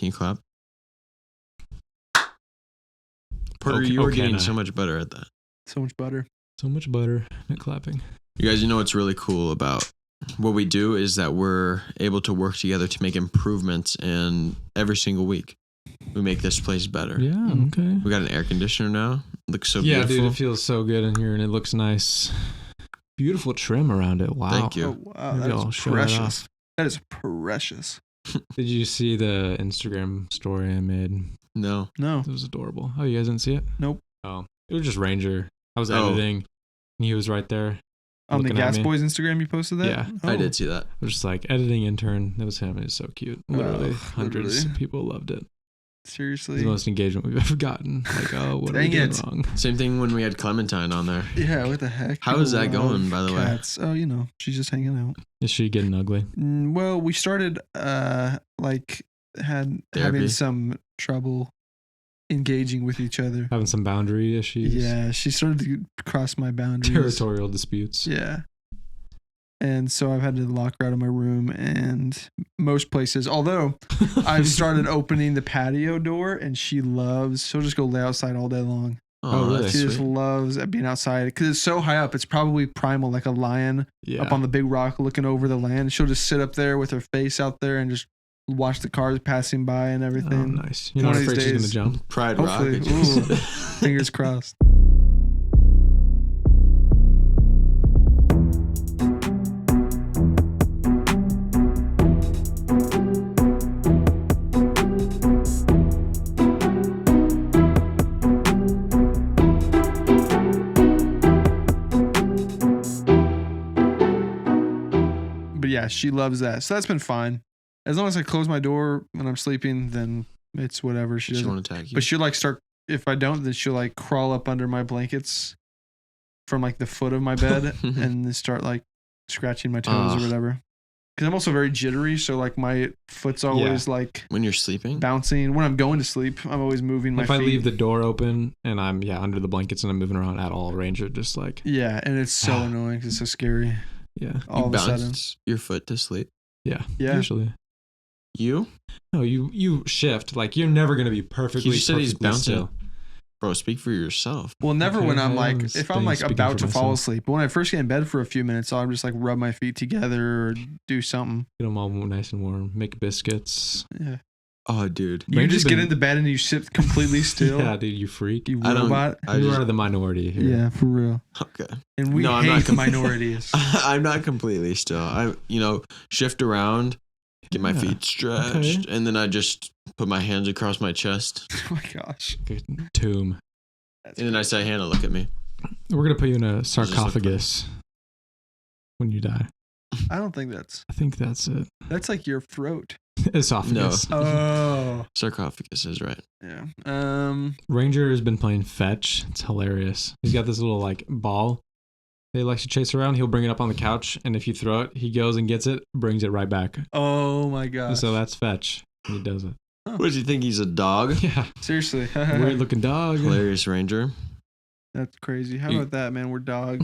Can you clap? Porter, you are getting so much better at that. So much better. So much better at clapping. You guys, you know what's really cool about what we do is that we're able to work together to make improvements, and every single week we make this place better. Yeah, okay. We got an air conditioner now. It looks so beautiful. Yeah, dude, it feels so good in here and it looks nice. Beautiful trim around it. Wow. Thank you. Oh, wow, that is precious. That is precious. Did you see the Instagram story I made? No. It was adorable. Oh, you guys didn't see it? Nope. Oh, it was just Ranger. I was editing and he was right there. On the Gas Boys Instagram, you posted that? Yeah. I did see that. I was just like, editing intern. That was him. It was so cute. Literally, hundreds of people loved it. Seriously? It was the most engagement we've ever gotten. Like, oh, what are we doing wrong? Same thing when we had Clementine on there. Yeah, what the heck? How is that going, by the cats. Way? Oh, you know, she's just hanging out. Is she getting ugly? Well, we started, having some trouble engaging with each other. Having some boundary issues? Yeah, she started to cross my boundaries. Territorial disputes. Yeah. And so I've had to lock her out of my room and most places. Although I've started opening the patio door and she'll just go lay outside all day long. Oh, really? She just loves being outside because it's so high up. It's probably primal, like a lion up on the big rock looking over the land. She'll just sit up there with her face out there and just watch the cars passing by and everything. Oh, nice. You're not afraid she's going to jump? Pride Hopefully. Rock. Ooh, fingers crossed. Yeah, she loves that. So that's been fine. As long as I close my door when I'm sleeping, then it's whatever. She won't attack you. But she'll if I don't, then she'll like crawl up under my blankets from like the foot of my bed and then start like scratching my toes or whatever. Because I'm also very jittery. So like my foot's always like. When you're sleeping? Bouncing. When I'm going to sleep, I'm always moving my feet. If I leave the door open and I'm under the blankets and I'm moving around at all, Ranger just like. Yeah, and it's so annoying because it's so scary. Yeah. All of a sudden. Your foot to sleep? Yeah. Usually. You? No, you shift. Like, you're never going to be perfectly. He said he's bouncing. Still. Bro, speak for yourself. Well, never when I'm like, if I'm like about to fall asleep. But when I first get in bed for a few minutes, I'll just like rub my feet together or do something. Get them all nice and warm. Make biscuits. Yeah. Oh, dude. You just get into bed and you sit completely still. Yeah, dude, you freak. You robot. You're out of the minority here. Yeah, for real. Okay. And we hate the minorities. I'm not completely still. I, shift around, get my feet stretched, and then I just put my hands across my chest. Oh my gosh. Good tomb. And then I say, Hannah, look at me. We're going to put you in a sarcophagus when you die. I don't think that's. I think that's it. That's like your throat. Esophagus. No. Oh. Sarcophagus is right. Yeah. Ranger has been playing fetch. It's hilarious. He's got this little like ball that he likes to chase around. He'll bring it up on the couch, and if you throw it, he goes and gets it, brings it right back. Oh my gosh. So that's fetch. And he does it. Huh. What does he think? He's a dog? Yeah. Seriously. Weird looking dog. Hilarious Ranger. That's crazy. How about that, man? We're cat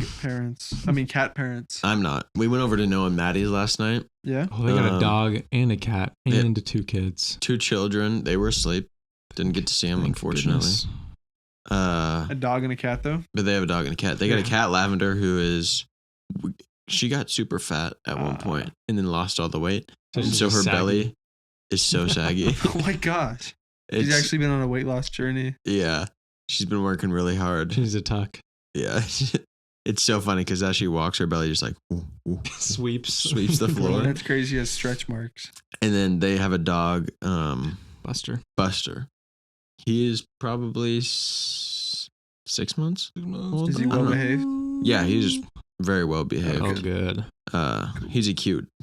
parents. I'm not. We went over to Noah and Maddie's last night. Yeah. Oh, they got a dog and a cat and 2 kids. 2 children. They were asleep. Didn't get to see them, unfortunately. A dog and a cat, though? But they have a dog and a cat. They got a cat, Lavender, she got super fat at one point and then lost all the weight. So her belly is so saggy. Oh my gosh. She's actually been on a weight loss journey. Yeah. She's been working really hard. She needs a tuck. Yeah. It's so funny because as she walks, her belly just like sweeps the floor. That's crazy. She has stretch marks. And then they have a dog, Buster. He is probably 6 months old. Is he well behaved? Yeah, he's very well behaved. Oh, good. He's a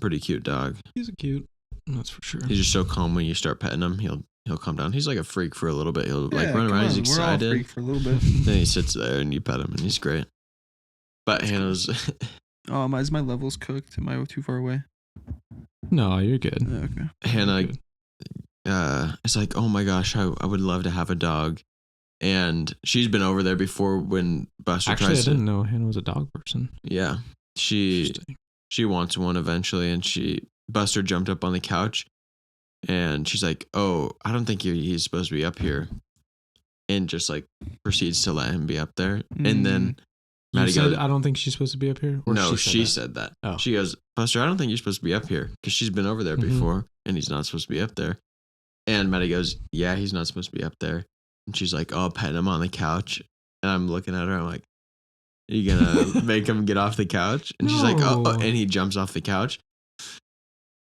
pretty cute dog. He's cute. That's for sure. He's just so calm when you start petting him. He'll calm down. He's like a freak for a little bit. He'll run around. He's excited. We're all freak for a little bit. Then he sits there and you pet him and he's great. But Hannah's. Is my levels cooked? Am I too far away? No, you're good. Okay. Hannah, it's like, oh my gosh, I would love to have a dog. And she's been over there before when Buster Actually, tries to. I didn't know Hannah was a dog person. Yeah. She wants one eventually, and Buster jumped up on the couch And she's like, "Oh, I don't think he's supposed to be up here," and just like proceeds to let him be up there. And then Maddie goes, "I don't think she's supposed to be up here." Or no, she said that. Oh. She goes, "Buster, I don't think you're supposed to be up here because she's been over there before, and he's not supposed to be up there." And Maddie goes, "Yeah, he's not supposed to be up there." And she's like, "Oh, petting him on the couch," and I'm looking at her. I'm like, "Are you gonna make him get off the couch?" And she's like, "Oh," and he jumps off the couch.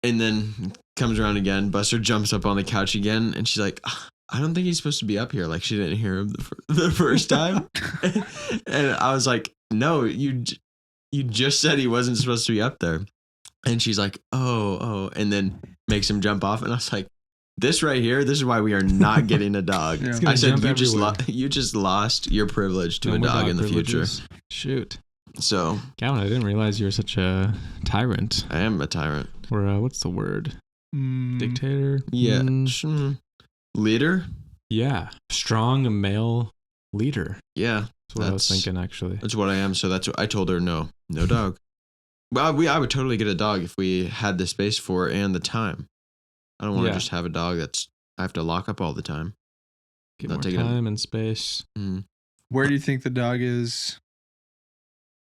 And then comes around again. Buster jumps up on the couch again, and she's like, "I don't think he's supposed to be up here." Like she didn't hear him the first time. And I was like, "No, you just said he wasn't supposed to be up there." And she's like, "Oh," and then makes him jump off. And I was like, "This right here, this is why we are not getting a dog." Yeah. I said, you just lost your privilege to a dog in the future. Shoot. So, Calvin, I didn't realize you were such a tyrant. I am a tyrant. Or what's the word? Dictator? Yeah. Leader? Yeah. Strong male leader. Yeah. That's what I was thinking, actually. That's what I am. So that's what I told her. No dog. Well, I would totally get a dog if we had the space for it and the time. I don't want to just have a dog I have to lock up all the time. Get more time and space. Mm. Where do you think the dog is?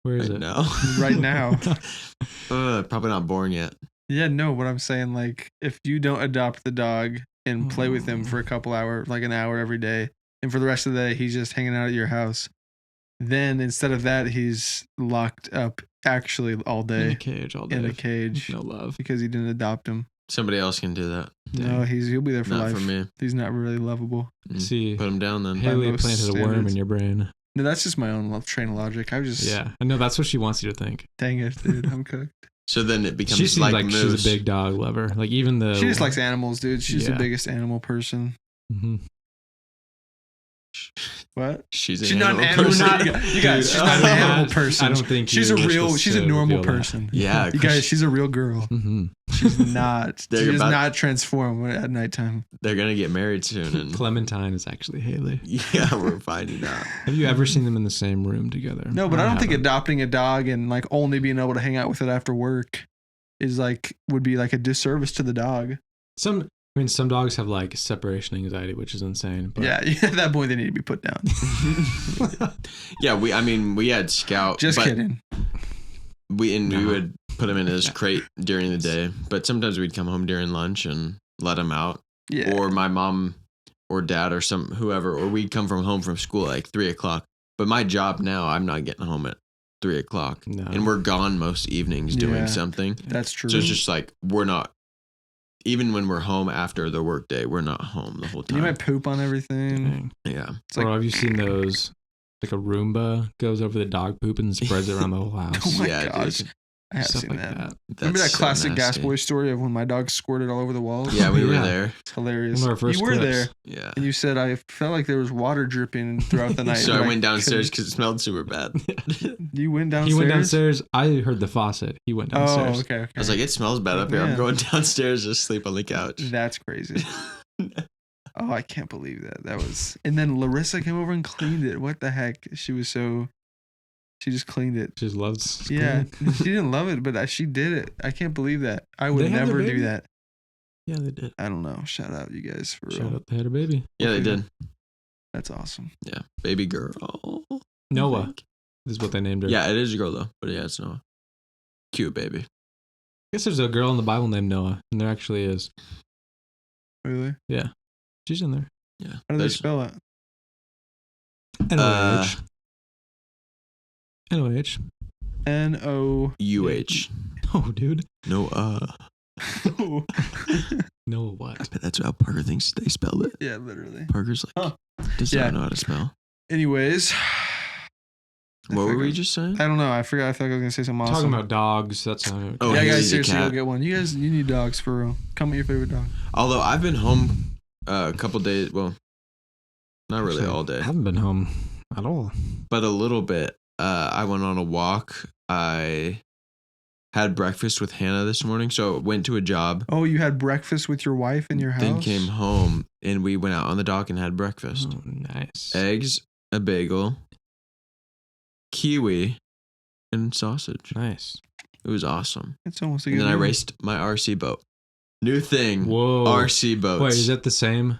Where is right it? now? Right now. Probably not born yet. Yeah, no, what I'm saying, like, if you don't adopt the dog and play with him for a couple hours, like an hour every day, and for the rest of the day, he's just hanging out at your house, then instead of that, he's locked up actually all day. In a cage all day. In a cage. No love. Because he didn't adopt him. Somebody else can do that. No, he'll be there for life. Not for me. He's not really lovable. See, put him down then. Haley planted a worm in your brain. No, that's just my own train of logic. Yeah, I know that's what she wants you to think. Dang it, dude, I'm cooked. So then it becomes she seems like Moose. she's a big dog lover. Like even the she just likes animals, dude. She's the biggest animal person. Mm-hmm. What? She's not an animal person. You guys, she's not an animal person. I don't think she's a normal person. Yeah, you guys, she's a real girl. Mm-hmm. She's not. She does not transform at nighttime. They're gonna get married soon. And Clementine is actually Haley. Yeah, we're finding out. Have you ever seen them in the same room together? No, but I don't think adopting a dog and like only being able to hang out with it after work is would be like a disservice to the dog. Some dogs have like separation anxiety, which is insane. But yeah, at that point they need to be put down. Yeah, we had Scout. Just kidding. We would put him in his crate during the day, but sometimes we'd come home during lunch and let him out. Yeah. Or my mom or dad or whoever, or we'd come home from school at like 3:00. But my job now, I'm not getting home at 3:00, and we're gone most evenings doing something. That's true. So it's just like we're not. Even when we're home after the workday, we're not home the whole time. You might poop on everything. Dang. Yeah. It's like, have you seen those? Like a Roomba goes over the dog poop and spreads it around the whole house. Oh my yeah, gosh. Dude. I have Stuff seen like that. that. Remember that so classic nasty. Gas Boy story of when my dog squirted all over the walls? Yeah, we were there. It's hilarious. One of our first you were clips. there. Yeah. And you said, I felt like there was water dripping throughout the night. So I went downstairs because it smelled super bad. You went downstairs? He went downstairs. I heard the faucet. He went downstairs. Oh, okay. I was like, it smells bad up here. Yeah. I'm going downstairs to sleep on the couch. That's crazy. Oh, I can't believe that. That was. And then Larissa came over and cleaned it. What the heck? She just cleaned it. She just loves. Yeah. She didn't love it, but she did it. I can't believe that. I would They had never their do baby? that. Yeah, they did. I don't know. Shout out, you guys, for real. Shout out, they had a baby. Yeah, they did. That's awesome. Yeah, baby girl. Noah is what they named her. Yeah, it is a girl though, but yeah, it's Noah. Cute baby. I guess there's a girl in the Bible named Noah, and there actually is. Really? Yeah, she's in there. Yeah. How do they spell it? NOH. NOH. NOUH. Oh, dude. Noah. Noah what? I bet that's how Parker thinks they spelled it. Yeah, literally. Parker's like, does not know how to spell. Anyways. What were we just saying? I don't know. I forgot. I thought I was going to say something awesome. Talking about dogs. That's how. Oh, yeah, he guys, needs a seriously, cat. go get one. You need dogs for real. Come with your favorite dog. Although I've been home a couple days. Well, not really all day. I haven't been home at all. But a little bit. I went on a walk. I had breakfast with Hannah this morning. So went to a job. Oh, you had breakfast with your wife in your house? Then came home and we went out on the dock and had breakfast. Oh, nice. Eggs, a bagel, kiwi, and sausage. Nice. It was awesome. It's almost a And good then I meal. raced my RC boat. New thing. Whoa. RC boats. Wait, is that the same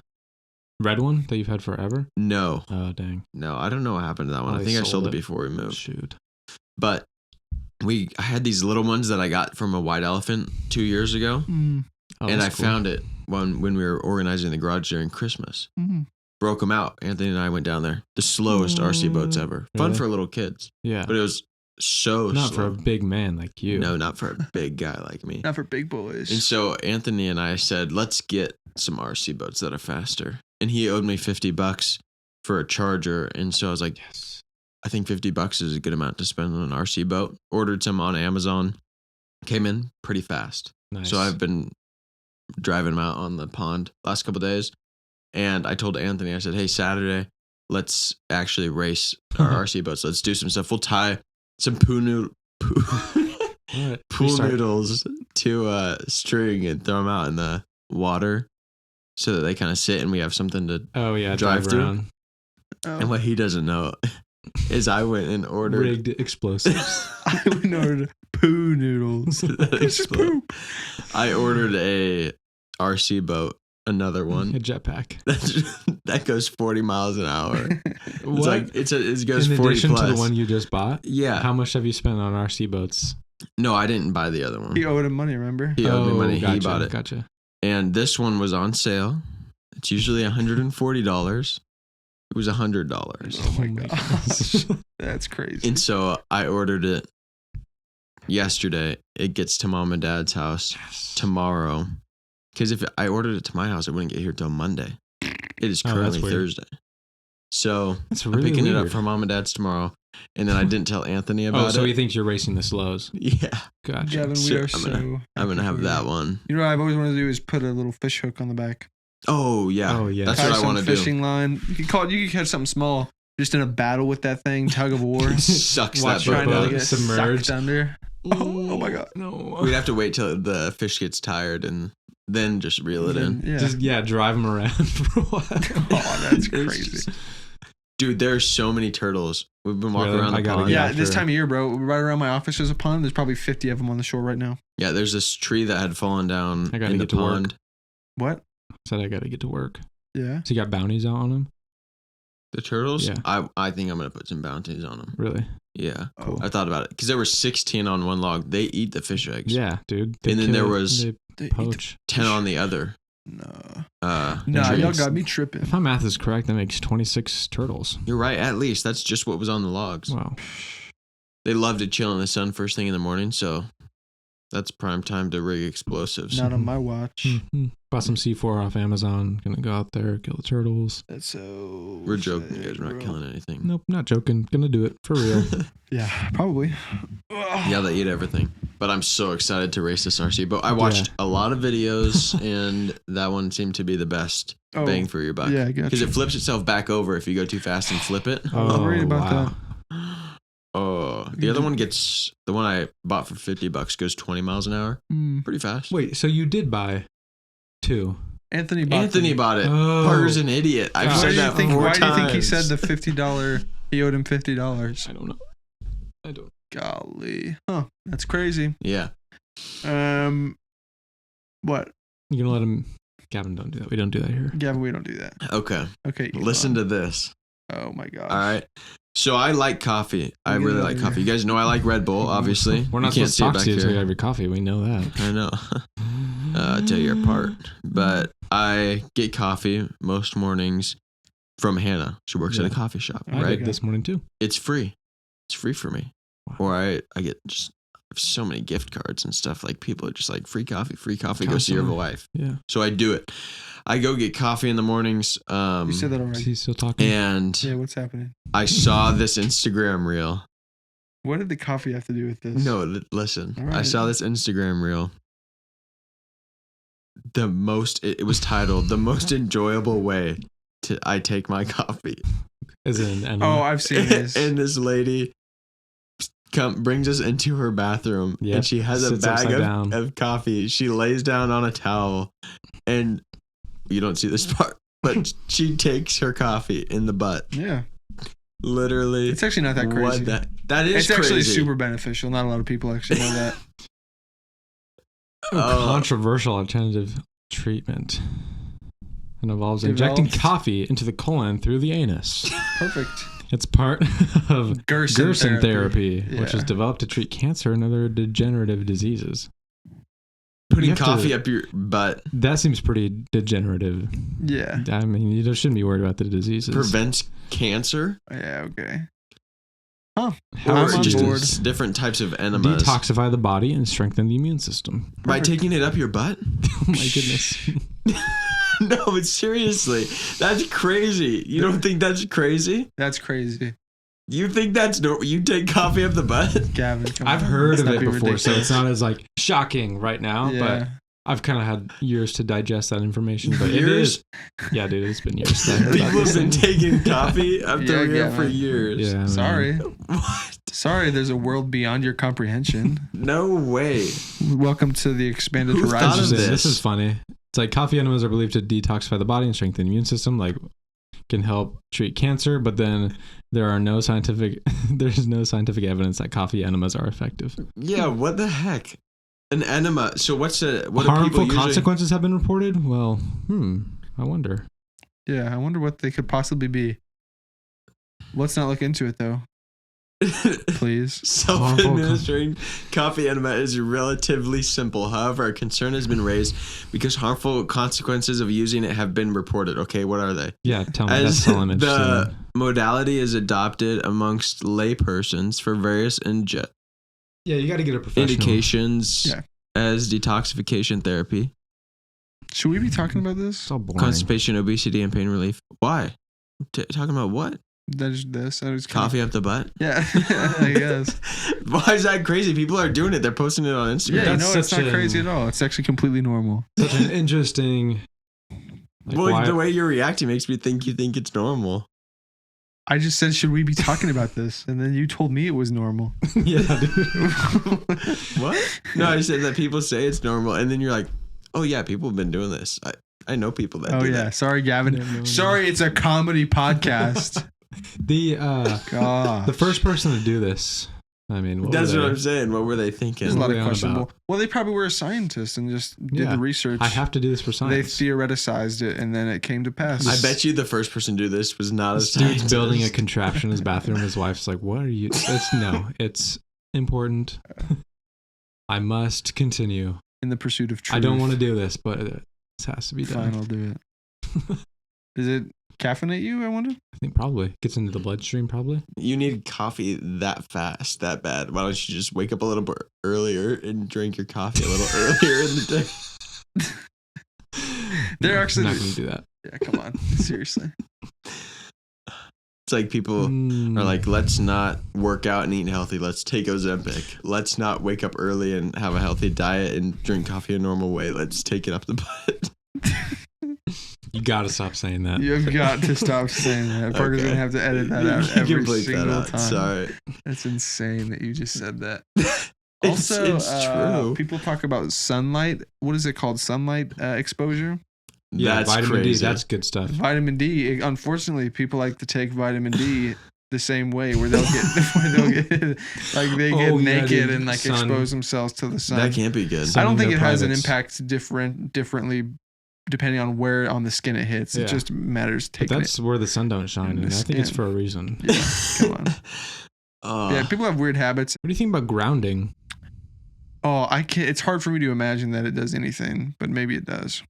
red one that you've had forever? No. Oh, dang. No, I don't know what happened to that one. Oh, I they think I sold sold it it. before we moved. Shoot. But I had these little ones that I got from a white elephant 2 years ago. Mm. Oh, And I that's cool. found it when we were organizing the garage during Christmas. Mm. Broke them out. Anthony and I went down there. The slowest RC boats ever. Fun Really? for little kids. Yeah. But it was so Not for slow. a big man like you. No, not for a big guy like me. Not for big boys. And so Anthony and I said, let's get some RC boats that are faster. And he owed me $50 for a charger. And so I was like, Yes. I think $50 is a good amount to spend on an RC boat. Ordered some on Amazon. Came in pretty fast. Nice. So I've been driving them out on the pond last couple of days. And I told Anthony, I said, hey, Saturday, let's actually race our RC boats. Let's do some stuff. We'll tie some pool Alright, restart. noodles to a string and throw them out in the water so that they kind of sit and we have something to. Oh, yeah. drive through. around. Oh. And what he doesn't know is I went and ordered. Rigged explosives. I went and ordered poo noodles. It's just poop. I ordered a RC boat, another A one jetpack. that goes 40 miles an hour. It's What? like it goes In 40 addition plus. to the one you just bought? Yeah. How much have you spent on RC boats? No, I didn't buy the other one. He owed him money, remember? He owed me money. Gotcha, He bought it. Gotcha. And this one was on sale. It's usually $140. It was $100. Oh my gosh. That's crazy. And so I ordered it yesterday. It gets to mom and dad's house tomorrow. Because if I ordered it to my house, it wouldn't get here till Monday. It is Oh, that's currently weird. Thursday. So That's I'm really picking weird. it up from mom and dad's tomorrow. And then I didn't tell Anthony about Oh, so it. he thinks you're racing the slows. Yeah. Gotcha. Gavin, we So are I'm so. I'm going to have happy for that you. one. You know what I've always wanted to do is put a little fish hook on the back. Oh, yeah. Oh, yeah. That's Tie what I some want to do. fishing line. You could call it. You could catch something small. Just in a battle with that thing, tug of war. Sucks Watch that your boat Trying not to boat down. get submerged. sucked under. Oh my god. No. We'd have to wait till the fish gets tired and then just reel it in. Yeah. Just, drive them around for a while. Oh, that's It's crazy. just- Dude, there's so many turtles. We've been walking Really? around I the gotta pond. get Yeah, after- this time of year, bro, right around my office there's a pond. There's probably 50 of them on the shore right now. Yeah, there's this tree that had fallen down I gotta in the get to work. pond. What? Said I gotta get to work. Yeah. So you got bounties out on them? The turtles? Yeah. I think I'm going to put some bounties on them. Really? Yeah. Cool. I thought about it. Because there were 16 on one log. They eat the fish eggs. Yeah, dude. And then there kill it, was- they They eat the- poach. 10 on the other. No. Nah, Nah, y'all trees. got me tripping. If my math is correct, that makes 26 turtles. You're right. At least. That's just what was on the logs. Wow. They love to chill in the sun first thing in the morning. So that's prime time to rig explosives. Not on my watch. Mhm. Bought some C4 off Amazon. Gonna go out there, kill the turtles. That's so. We're joking, sad, guys. We're not bro. killing anything. Nope, not joking. Gonna do it for real. Yeah, probably. Yeah, they eat everything. But I'm so excited to race this RC boat. I watched a lot of videos, and that one seemed to be the best Oh, bang for your buck. yeah, I Because gotcha. it flips itself back over if you go too fast and flip it. I was worried about wow. Oh, the other one gets, the one I bought for $50 goes 20 miles an hour. Mm. Pretty fast. Wait, so you did buy two? Anthony bought Anthony them. bought it. Oh. Parker's an idiot. I've Gosh. said Why do you that think? four Why times. do you think he said the $50? He owed him $50. I don't know. I don't. Golly, huh? That's crazy. Yeah. What, You gonna let him? Gavin, don't do that. We don't do that here. Gavin? We don't do that. Okay. Okay. Listen to this. Oh my gosh. All right. So I like coffee. I Get really it like over coffee. here. You guys know I like Red Bull, obviously. We're not You can't supposed to talk see to it you back until you here. have your coffee. We know that. I know. Tell you apart. But I get coffee most mornings from Hannah. She works at a Yeah. coffee shop, I right? did this morning too. It's free. It's free for me. Wow. Or I get just so many gift cards and stuff. Like people are just like free coffee, go see your Constantly. wife. Yeah. So I do it. I go get coffee in the mornings. You said that Is already. he still talking? And Yeah. What's happening? I saw this Instagram reel. What did the coffee have to do with this? No, listen. All I right. saw this Instagram reel. It was titled "The Most Enjoyable Way I Take My Coffee." As in, and Oh, I've seen this. And this lady brings us into her bathroom, Yep, and she has a sits bag upside down. of coffee. She lays down on a towel, and you don't see this part, but she takes her coffee in the butt. Yeah. Literally. It's actually not that crazy. That is It's crazy. actually super beneficial. Not a lot of people actually know that. Controversial alternative treatment. It involves injecting coffee into the colon through the anus. Perfect. It's part of Gerson therapy, Yeah. which is developed to treat cancer and other degenerative diseases. Putting coffee up your butt That seems pretty degenerative. Yeah. I mean, you shouldn't be worried about the diseases. prevents cancer. Yeah. Okay. Huh. How I'm is on it board. used? It's different types of enemas. Detoxify the body and strengthen the immune system. By taking it up your butt? Oh my goodness. No, but seriously, that's crazy. You don't think that's crazy? That's crazy. You think that's you take coffee up the butt? Gavin, come I've on. heard Let's of not it be before, so ridiculous. it's not as like shocking right now, Yeah. but I've kind of had years to digest that information. But it Years? is, yeah, dude, it's been years. that I heard about People have this been thing. taking coffee up Yeah, their ear Gavin. for years. Yeah, man. Sorry. What? Sorry, there's a world beyond your comprehension. No way. Welcome to the expanded Who thought of horizons. this? This is funny. It's like coffee enemas are believed to detoxify the body and strengthen the immune system, like can help treat cancer, but then there's no scientific evidence that coffee enemas are effective. Yeah, what the heck? An enema. So what do people Harmful usually... consequences have been reported? Well, I wonder. Yeah, I wonder what they could possibly be. Let's not look into it though, please. Self-administering coffee enema is relatively simple. However, a concern has been raised because harmful consequences of using it have been reported. Okay, what are they? Yeah, tell me. As That's all I'm interested the in. modality is adopted amongst laypersons for various Yeah, you got to get a professional. indications Yeah. as detoxification therapy, Should we be talking about this? It's all boring. constipation, obesity, and pain relief. Why? Talking about what? That is this. That is kind Coffee up the butt? Yeah, I guess. Why is that crazy? People are doing it. They're posting it on Instagram. Yeah, you That's know it's such not crazy at all. It's actually completely normal. Such an interesting. Like, Well, why- the way you're reacting makes me think you think it's normal. I just said, should we be talking about this? And then you told me it was normal. yeah, dude. What? No, I said that people say it's normal, and then you're like, oh yeah, people have been doing this. I know people that Oh do yeah, that. sorry, Gavin. No. Sorry, it's a comedy podcast. The God, the first person to do this. I mean, That's what I'm saying. What were they thinking? there's a lot What are of they on questionable. about? Well, they probably were a scientist and just did Yeah. the research. I have to do this for They science. theoreticized it, and then it came to pass. I bet you the first person to do this was not a This dude's scientist. building a contraption in his bathroom. His wife's like, "What are you?" It's important. I must continue. in the pursuit of truth. I don't want to do this, but this has to be done. Fine, I'll do it. Does it caffeinate you? I wonder. I think probably gets into the bloodstream. Probably. You need coffee that fast, that bad. Why don't you just wake up a little bit earlier and drink your coffee a little earlier in the day? They're No, actually- I'm not going to do that. Yeah, come on, seriously. It's like people Mm. are like, let's not work out and eat healthy. Let's take Ozempic. Let's not wake up early and have a healthy diet and drink coffee a normal way. Let's take it up the butt. You got to stop saying that. You've got to stop saying that. Parker's Okay. gonna have to edit that You out can every bleep that single out. time. Sorry. That's insane that you just said that. It's Also, true. people talk about sunlight. What is it called? Sunlight exposure. Yeah, That's vitamin crazy. D. That's good stuff. Vitamin D. Unfortunately, people like to take vitamin D the same way, where they'll get like they get Oh, yeah, naked dude. and like Sun. expose themselves to the sun. That can't be good. Sun I don't in think their it has an privates. impact differently depending on where on the skin it hits. Yeah. It just matters But taking that's where the sun don't shine, in and the I think it's skin. for a reason. it. Yeah, come on. Yeah, people have weird habits. What do you think about grounding? Oh, I can't. It's hard for me to imagine that it does anything, but maybe it does.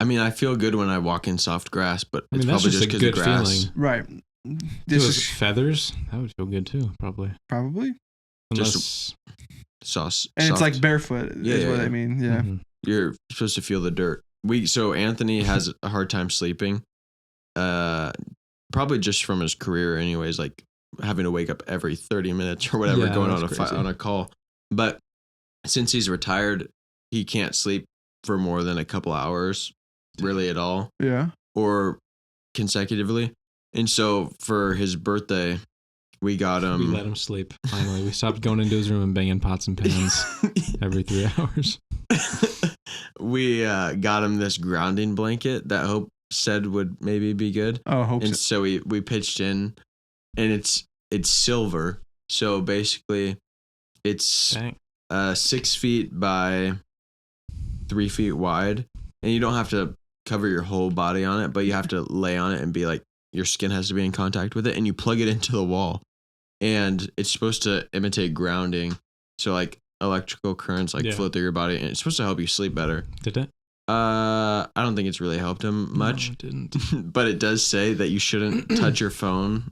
I mean, I feel good when I walk in soft grass, but I it's mean, that's probably just just a because of good grass. feeling. Right. This This is feathers. That would feel good too, probably. probably, Unless Just- Sauce. and it's soft. like barefoot. Yeah, is yeah, what yeah. I mean. Yeah. Mhm. You're supposed to feel the dirt. So Anthony has a hard time sleeping. Probably just from his career anyways, like having to wake up every 30 minutes or whatever Yeah, going on that's crazy. on a call. But since he's retired, he can't sleep for more than a couple hours really at all Yeah. or consecutively. And so for his birthday, we got We him let him sleep. Finally, we stopped going into his room and banging pots and pans every 3 hours. we got him this grounding blanket that Hope said would maybe be good. Oh, I hope And so. so we pitched in, and it's silver. So basically, it's Dang. 6 feet by 3 feet wide, and you don't have to cover your whole body on it, but you have to lay on it and be like, your skin has to be in contact with it, and you plug it into the wall, and it's supposed to imitate grounding. So like electrical currents flow through your body, and it's supposed to help you sleep better. Did it? I don't think it's really helped him much. No, it didn't. But it does say that you shouldn't touch your phone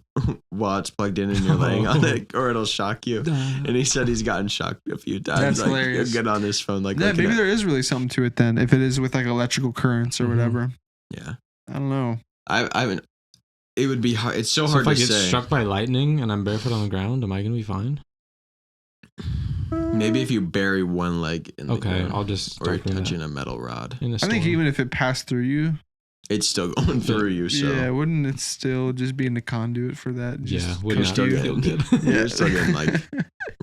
while it's plugged in and you're laying on it, or it'll shock you. And he said he's gotten shocked a few times. That's like, hilarious. He'll get on his phone like yeah, maybe there is really something to it then, if it is with like electrical currents or whatever. Yeah. I don't know. I mean, it would be hard. It's so hard if I to get say. struck by lightning and I'm barefoot on the ground, am I going to be fine? Maybe if you bury one leg in the ground, I'll just or you're touching a metal rod. I think even if it passed through you, it's still going through you. So yeah, wouldn't it still just be in the conduit for that? Just wouldn't still feel good. You're still getting like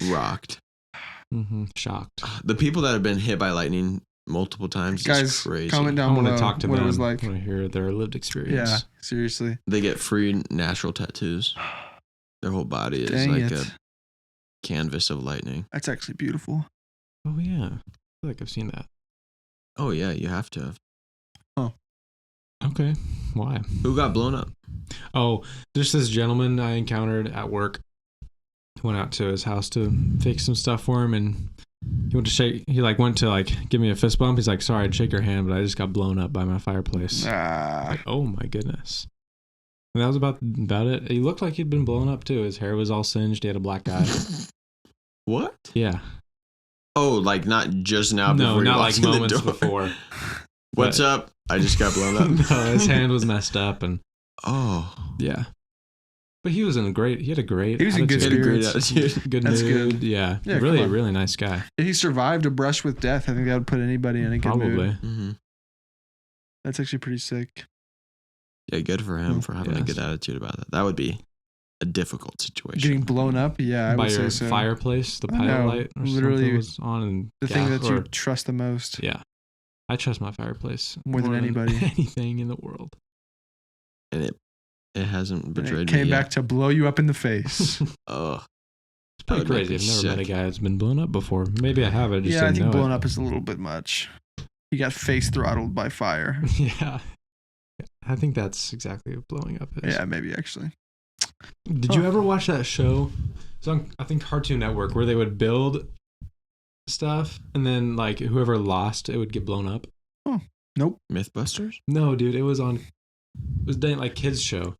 rocked. Shocked. The people that have been hit by lightning multiple times Guys, is crazy. comment I down want below to talk to what them. it was like. I want to hear their lived experience. Yeah, seriously. They get free natural tattoos. Their whole body is Dang like it. a canvas of lightning. That's actually beautiful. Oh yeah, I feel like I've seen that. Oh yeah, you have to have. Okay, why? Who got blown up? Oh, there's this gentleman I encountered at work. Went out to his house to fix some stuff for him, and he went to shake. He went to give me a fist bump. He's like, "Sorry, I'd shake your hand, but I just got blown up by my fireplace." Oh my goodness. And that was about it. He looked like he'd been blown up too. His hair was all singed. He had a black eye. What? Yeah. Oh, like not just now. No, before you not walked like in the moments door. before. What's up? I just got blown up. No, his hand was messed up, and yeah. But he was he had a great. He was in good Great spirits. attitude. Good That's mood. good. Yeah, Yeah, really, come on. really nice guy. If he survived a brush with death, I think that would put anybody in a good mood. Probably. Mm-hmm. That's actually pretty sick. Yeah, good for him for having a Yes. good attitude about that. That would be a difficult situation. Getting blown up, yeah, I By would your say so. fireplace, the I pilot know, light, or literally something was on, and The thing that or- you trust the most. Yeah, I trust my fireplace More than anybody. anything in the world. And it hasn't And betrayed it came me back yet. to blow you up in the face. Oh, It's pretty That would make crazy. me I've never met a sick. guy that's been blown up before. Maybe I have. I just Yeah, I didn't think know blown it. up is a little bit much. He got face throttled by fire. Yeah, I think that's exactly what blowing up is. Yeah, maybe actually. Did you ever watch that show? It's on, I think, Cartoon Network, where they would build stuff, and then whoever lost, it would get blown up. Nope. Mythbusters? No, dude, it was dang kids show.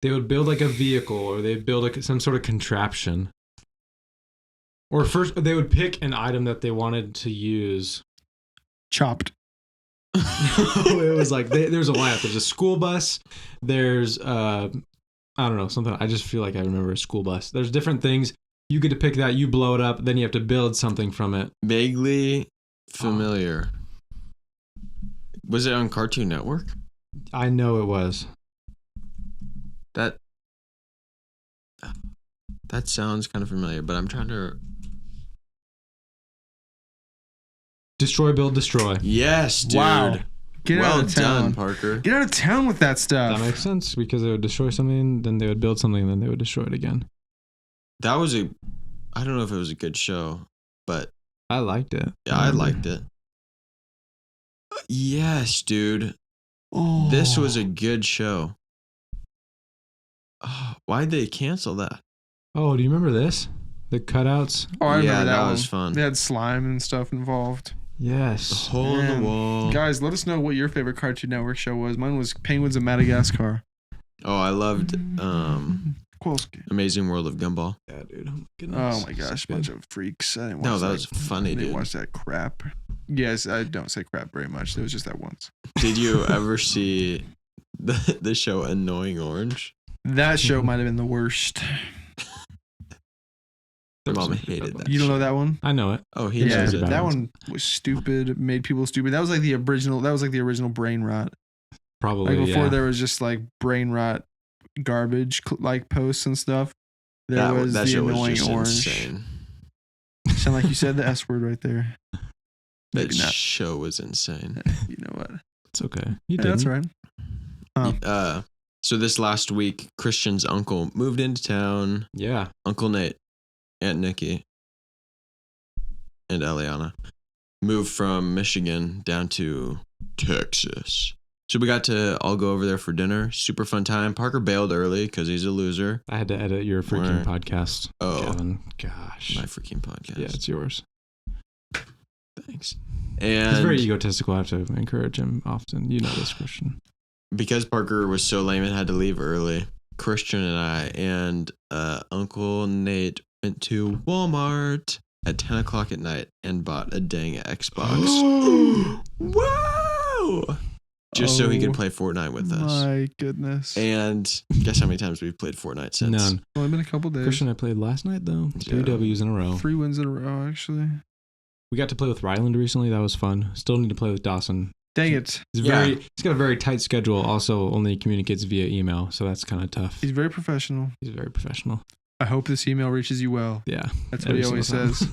They would build a vehicle, or they'd build some sort of contraption. Or first, they would pick an item that they wanted to use. Chopped. It was there's a lineup. There's a school bus. There's I don't know, something. I just feel like I remember a school bus. There's different things. You get to pick that. You blow it up. Then you have to build something from it. Vaguely familiar. Was it on Cartoon Network? I know it was. That sounds kind of familiar, but I'm trying to. Destroy, build, destroy. Yes, dude. Wow. Get well out of town. done, Parker. Get out of town with that stuff. That makes sense because they would destroy something, then they would build something, then they would destroy it again. That was I don't know if it was a good show, but I liked it. yeah, I liked it. Yes, dude. Oh. This was a good show. Oh, why'd they cancel that? Oh, do you remember this? The cutouts? Oh, I remember Yeah, that one. was fun. They had slime and stuff involved. The Yes. hole in Man. the wall. Guys, let us know what your favorite Cartoon Network show was. Mine was Penguins of Madagascar. Oh, I loved Kowalski. Amazing World of Gumball. Yeah, dude. Oh my goodness. Oh my gosh, bunch of freaks. I didn't watch No, that that was funny, I didn't dude. watch that crap. Yes, I don't say crap very much. It was just that once. Did you ever see the show Annoying Orange? That show might have been the worst. My mom hated that. You don't know that one? I know it. Oh, he Yeah, knows it. that one was stupid. Made people stupid. That was like the original. That was like the original Brain Rot. Probably. Like before, yeah. there was just like Brain Rot garbage posts and stuff. There was that the show Annoying was just Orange. insane. Sound like you said the S word right there. That Maybe not. show was insane. You know what? It's okay. You Yeah, did. that's right. So this last week, Christian's uncle moved into town. Yeah. Uncle Nate, Aunt Nikki, and Eliana. moved from Michigan down to Texas. So we got to all go over there for dinner. Super fun time. Parker bailed early because he's a loser. I had to edit your freaking podcast. Oh. Kevin. Gosh. My freaking podcast. Yeah, it's yours. Thanks. And He's very egotistical. I have to encourage him often. You know this, Christian. because Parker was so lame and had to leave early, Christian and I and Uncle Nate went to Walmart at 10 o'clock at night and bought a dang Xbox. Wow! Just so he could play Fortnite with us. My goodness. And guess how many times we've played Fortnite since? None. Only been a couple days. Christian, I played last night though. Yeah. 3 W's in a row. 3 wins in a row, actually. We got to play with Ryland recently. That was fun. Still need to play with Dawson. Dang it. He's got a very tight schedule. Also, only communicates via email, so that's kind of tough. He's very professional. He's very professional. I hope this email reaches you well. Yeah, That's what he always says.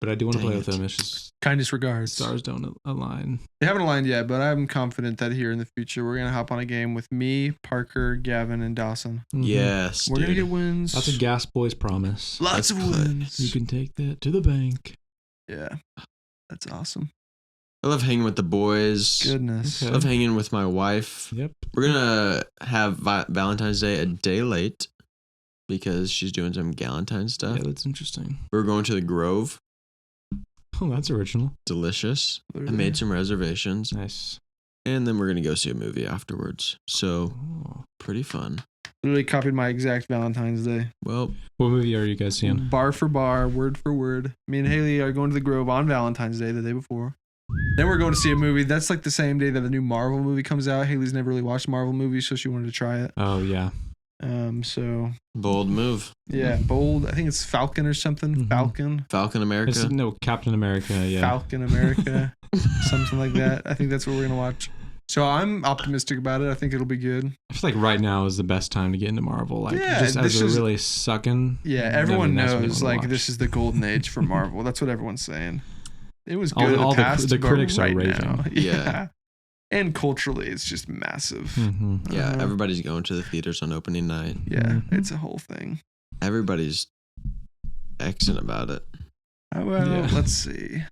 But I do want to Dang play with it. him. It's just Kindest regards. stars don't align. They haven't aligned yet, but I'm confident that here in the future we're gonna hop on a game with me, Parker, Gavin, and Dawson. Mhm. Yes, We're dude. gonna get wins. That's a Gas Boys promise. Lots Let's of play. wins. You can take that to the bank. Yeah, that's awesome. I love hanging with the boys. Goodness. Okay. I love hanging with my wife. Yep. We're gonna have Valentine's Day a day late because she's doing some Galentine stuff. Yeah, that's interesting. We're going to the Grove. Oh, that's original. Delicious. I made some reservations, Nice. and then we're gonna go see a movie afterwards. So Oh. pretty fun. Literally copied my exact Valentine's Day. Well, What movie are you guys seeing? Bar for bar, word for word. Me and Haley are going to the Grove on Valentine's Day, the day before. Then we're going to see a movie. That's like the same day that the new Marvel movie comes out. Haley's never really watched Marvel movies, so she wanted to try it. Oh, yeah. So bold move. yeah, bold. I think it's Falcon or something. Mhm. Falcon America. No, Captain America. Yeah. Falcon America, something like that. I think that's what we're gonna watch. So I'm optimistic about it. I think it'll be good. I feel like right now is the best time to get into Marvel. Like, Yeah, just as this they're is- really sucking. Yeah, then everyone that's when you knows wanna like watch. this is the golden age for Marvel. That's what everyone's saying. It was All- good in all the the- past, the but critics are right raving. now, Yeah. And culturally, it's just massive. Mhm. Yeah, Uh-huh. everybody's going to the theaters on opening night. Yeah, Mhm. it's a whole thing. Everybody's Xing about it. Well, Yeah. let's see.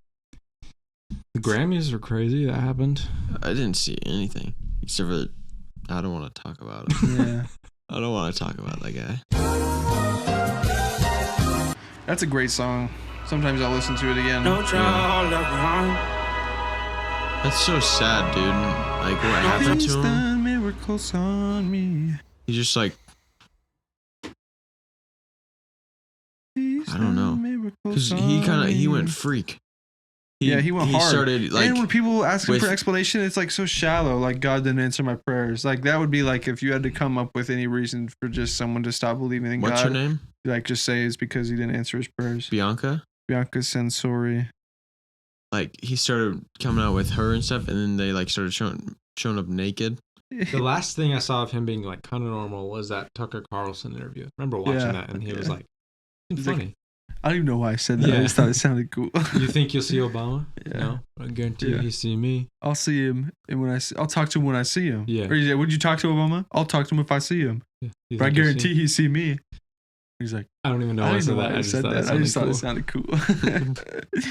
The Grammys are crazy. That happened. I didn't see anything except for I don't want to talk about it. Yeah, I don't want to talk about that guy. that's a great song. Sometimes I'll listen to it again. No child left behind. That's so sad, dude. Like what happened to He's him? done miracles on me. He's just like He's I don't know. done miracles because on he me. went freak. Yeah, he went hard. Started like and when people ask him with- for explanation, it's like so shallow. Like God didn't answer my prayers. Like that would be like if you had to come up with any reason for just someone to stop believing in what's God. her name? Like just say it's because he didn't answer his prayers. Bianca. Bianca Sensori. Like he started coming out with her and stuff, and then they like started showing up naked. The last thing I saw of him being like kind of normal was that Tucker Carlson interview. I remember watching Yeah, that, and he was yeah. like, He's like, funny. I don't even know why I said that. I Yeah. just thought it sounded cool. You think you'll see Obama? Yeah. No, I guarantee Yeah. you see me. I'll see him, and when I'll talk to him when I see him. Yeah. Or he said, would you talk to Obama? I'll talk to him if I see him. Yeah. You But I think you'll see guarantee him? he see me. He's like, I don't even know I why I don't said know why that. I I just said thought that. it I just thought sounded it sounded cool.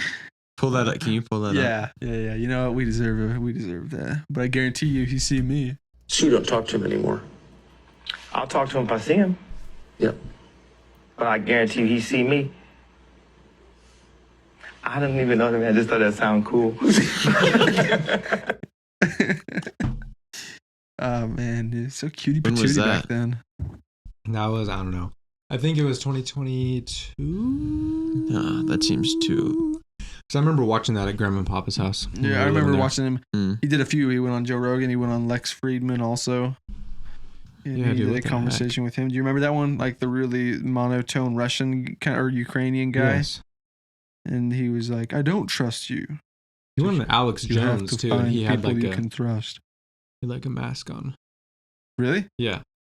Pull that up. Can you pull that up? Yeah. You know what? We deserve it. We deserve that. But I guarantee you, he see me. So you don't talk to him anymore? I'll talk to him if I see him, Yep. but I guarantee you he see me. I didn't even know him. I just thought that sounded cool. Oh man, it's so cutie When was patootie back that? then. That was, I don't know. I think it was 2022. That seems too. Because I remember watching that at Grandma and Papa's house. when we Yeah, I were remember living there. watching him. Mm. He did a few. He went on Joe Rogan. He went on Lex Friedman also. And Yeah, he dude, did what a the conversation with him. Do you remember that one? Like the really monotone Russian or Ukrainian guy. Yes. And he was like, "I don't trust you. He went on Alex You have Jones to too, and find he had people like you a can trust." mask on. Really? Yeah.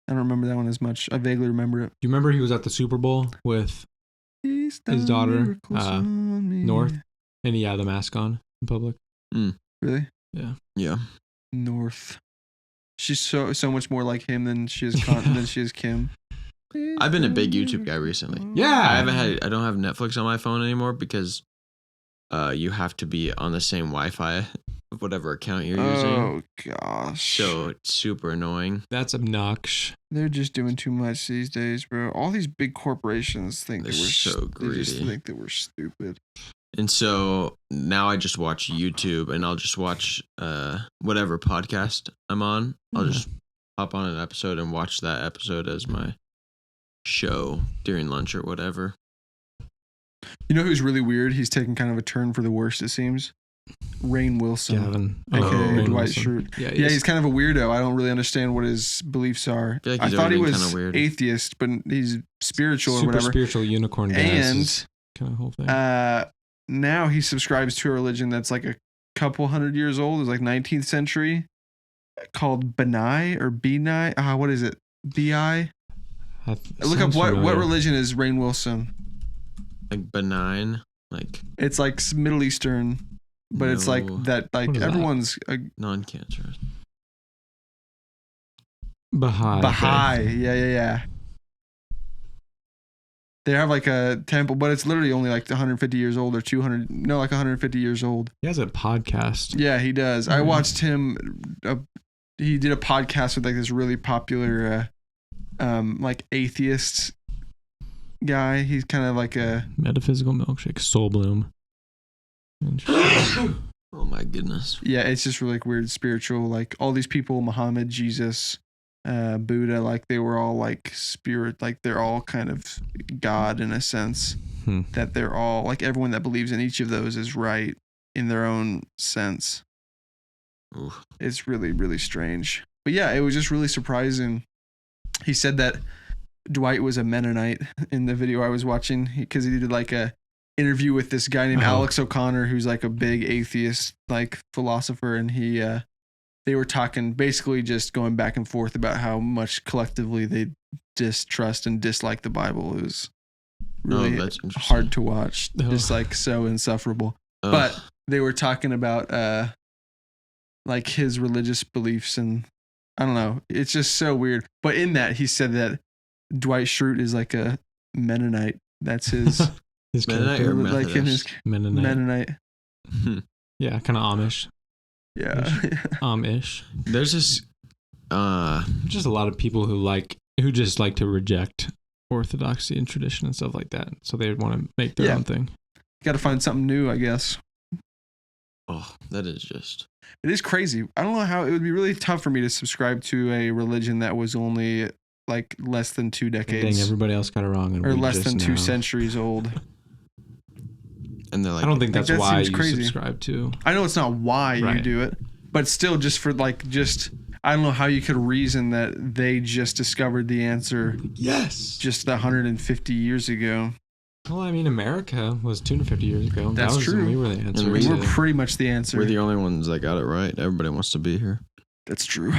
I don't remember that one as much. I vaguely remember it. You remember he was at the Super Bowl with His daughter, North, and he had the mask on in public. Really? Yeah. North. She's so much more like him than she is than she is Kim. I've been a big YouTube guy recently. Yeah. I don't have Netflix on my phone anymore because you have to be on the same Wi-Fi of whatever account you're using. Oh gosh. So it's super annoying. That's obnoxious. They're just doing too much these days, bro. All these big corporations think They're that we're so They just greedy. think that we're stupid. And so now I just watch YouTube, and I'll just watch whatever podcast I'm on. I'll Yeah. just hop on an episode and watch that episode as my show during lunch or whatever. You know who's really weird? He's taking kind of a turn for the worst, it seems. Rainn Wilson. Gavin. AKA Rainn Dwight Wilson. Schrute. Yeah, Yeah, he's kind of a weirdo. I don't really understand what his beliefs are. feel like I he's thought he always been was kinda weird. atheist, but he's spiritual or super whatever. spiritual unicorn guy. And Kind of whole thing. now he subscribes to a religion that's like a couple hundred years old. It's like 19th century, called Benai or Benai. What is it? Bi. Look up what religion is Rainn Wilson. Like benign, like It's like Middle Eastern, but it's like No. that. Like What is that? everyone's non-cancerous. Baha'i. Baha'i. Yeah. They have like a temple, but it's literally only like 150 years old or 200. No, like 150 years old. He has a podcast. Yeah, he does. I Mhm. watched him. He did a podcast with like this really popular, like atheist guy. He's kind of like a. Metaphysical milkshake. Soul Bloom. Interesting. Oh my goodness. Yeah, it's just really like weird spiritual. Like all these people, Muhammad, Jesus, Buddha, like they were all like spirit. Like they're all kind of God in a sense. Hmm. That they're all like everyone that believes in each of those is right in their own sense. Ooh. It's really, really strange. But yeah, it was just really surprising. He said that Dwight was a Mennonite in the video I was watching because he did like a interview with this guy named Oh. Alex O'Connor, who's like a big atheist, like philosopher. And they were talking basically just going back and forth about how much collectively they distrust and dislike the Bible. It was really that's interesting. hard to watch. Oh. Just like so insufferable. Ugh. But they were talking about like his religious beliefs, and I don't know. It's just so weird. But in that, he said that Dwight Schrute is like a Mennonite. That's his His Mennonite character. or like in his Mennonite. Mennonite. Yeah, kind of Amish. Yeah. Amish. There's this Just a lot of people who just like to reject orthodoxy and tradition and stuff like that. So they want to make their Yeah. own thing. Got to find something new, I guess. that is just It is crazy. I don't know how it would be really tough for me to subscribe to a religion that was only like less than 2 Dang, decades everybody else got it wrong. And or we less just than 2 now. centuries old. and they're like I don't think Like, that's that why seems you crazy. subscribe to. I know it's not why you Right. do it, but still just for I don't know how you could reason that they just discovered the answer Yes. just 150 years ago. Well, I mean, America was 250 years ago. That's that was true. We were the answer. we We're to- pretty much the answer. we're the only ones that got it right. Everybody wants to be here. That's true.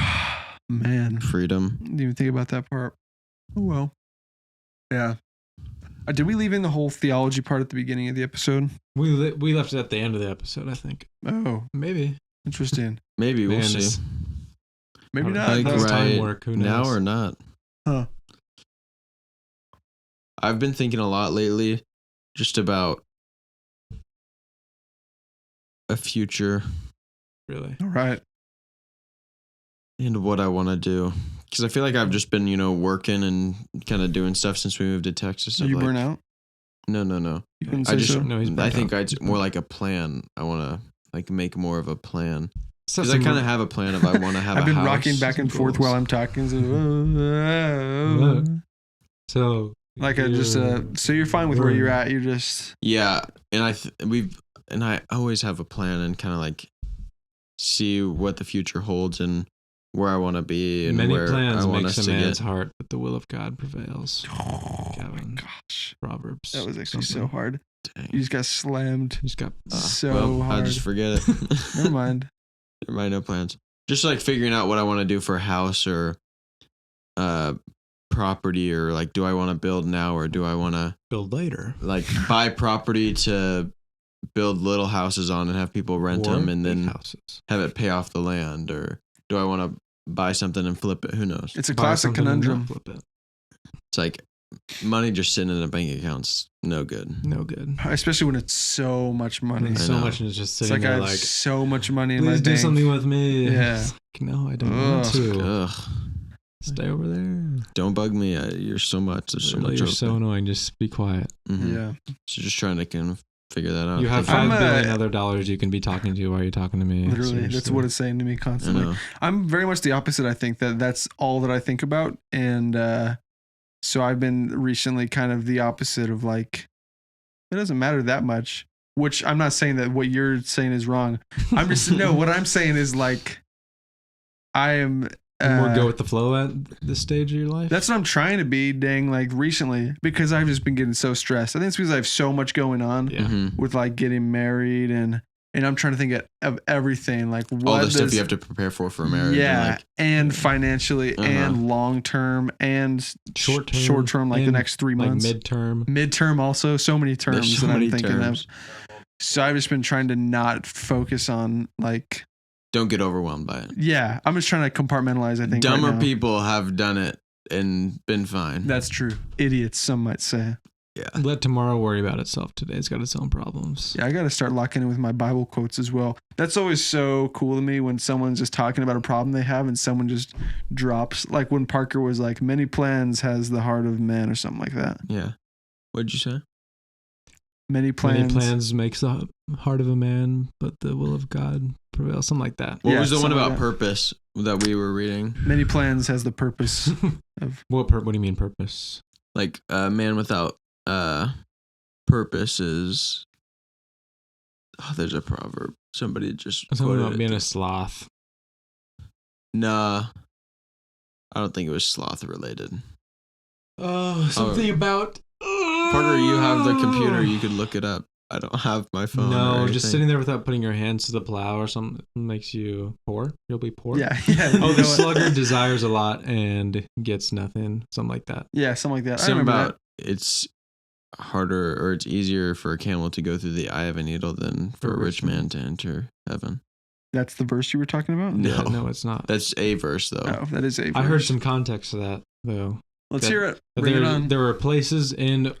Man, Freedom. didn't even think about that part. Oh well. Yeah. Did we leave in the whole theology part at the beginning of the episode? we left it at the end of the episode, I think. Oh, Maybe. interesting. Maybe we'll Man, see. this- Maybe How- not. how Like does though. time right work? Who now knows? or not. Huh. I've been thinking a lot lately just about a future Really? All right. and what I want to do. Because I feel like I've just been, working and kind of doing stuff since we moved to Texas. Are of you like- burn out? No. You didn't I say just, so? No, he's burnt I think out. it's more like a plan. I want to like make more of a plan. So Because I kind of have a plan of I want to have I've a been house. rocking back and forth goals. while I'm talking. Look. So Like I just so you're fine with where you're at. You're just Yeah, and I always have a plan and kind of like see what the future holds and where I want to be and Many where plans I want makes us a to man's get. heart, but the will of God prevails. oh Kevin. gosh, Proverbs. that was actually so something. hard. Dang. You just got slammed. You just got so well, hard. I'll just forget it. Never mind. Never mind, no plans. Just like figuring out what I want to do for a house or property, or like, do I want to build now or do I want to build later. like buy property to build little houses on and have people rent Or them and big then houses. have it pay off the land, or do I want to buy something and flip it? Who knows? It's a Buy classic something and conundrum. flip it. It's like money just sitting in a bank account's no good. No good. Especially when it's so much money. And I so know. much is just It's sitting like I there have like, so much money in my please do bank. something with me. Yeah. It's like, no, I don't want Ugh. to. Ugh. Stay over there. Don't bug me. You're so much. There's so Literally, much. you're over so there. annoying. Just be quiet. Mhm. Yeah. So just trying to kind of figure that out. You have Thinking- $5 I'm, billion other dollars you can be talking to while you're talking to me. Literally, that's Seriously. what it's saying to me I constantly. know. I'm very much the opposite. I think that's all that I think about. And so I've been recently kind of the opposite of like, it doesn't matter that much, which I'm not saying that what you're saying is wrong. I'm just, no, what I'm saying is like, I am. More go with the flow at this stage of your life. That's what I'm trying to be, dang, like recently, because I've just been getting so stressed. I think it's because I have so much going on Yeah. Mhm. with like getting married and I'm trying to think of everything, like what All the stuff does- you have to prepare for marriage. yeah, And and financially Uh-huh. and long term and Short term, short term, like the and, next 3 like months, midterm. midterm, also so many terms there's so that many I'm thinking terms. of. So I've just been trying to not focus on like, Don't get overwhelmed by it. yeah, I'm just trying to compartmentalize. I think Dumber right now. people have done it and been fine. That's true. Idiots, some might say. yeah. Let tomorrow worry about itself. Today's got its own problems. Yeah, I got to start locking in with my Bible quotes as well. That's always so cool to me when someone's just talking about a problem they have and someone just drops, like when Parker was like, many plans has the heart of man or something like that. Yeah. What'd you say? Many plans. Many plans makes the heart of a man, but the will of God prevails. Something like that. What Yeah, was the one something like about that. purpose that we were reading? Many plans has the purpose. What do you mean purpose? Like a man without purpose is. Oh, there's a proverb. Somebody just Something quoted about it. being a sloth. Nah, I don't think it was sloth related. Oh, something about. Parker, you have the computer. You could look it up. I don't have my phone. No, or just anything. sitting there without putting your hands to the plow or something makes you poor. You'll be poor. yeah. Yeah. Oh, you know the what? sluggard desires a lot and gets nothing. Something like that. Yeah, something like that. I Something remember about it's harder or it's easier for a camel to go through the eye of a needle than for a rich man to enter heaven. That's the verse you were talking about? No. Yeah, no, it's not. That's a verse though. Oh, that is a I heard verse. some context to that though. Let's that- hear it. That Bring it on. there were places in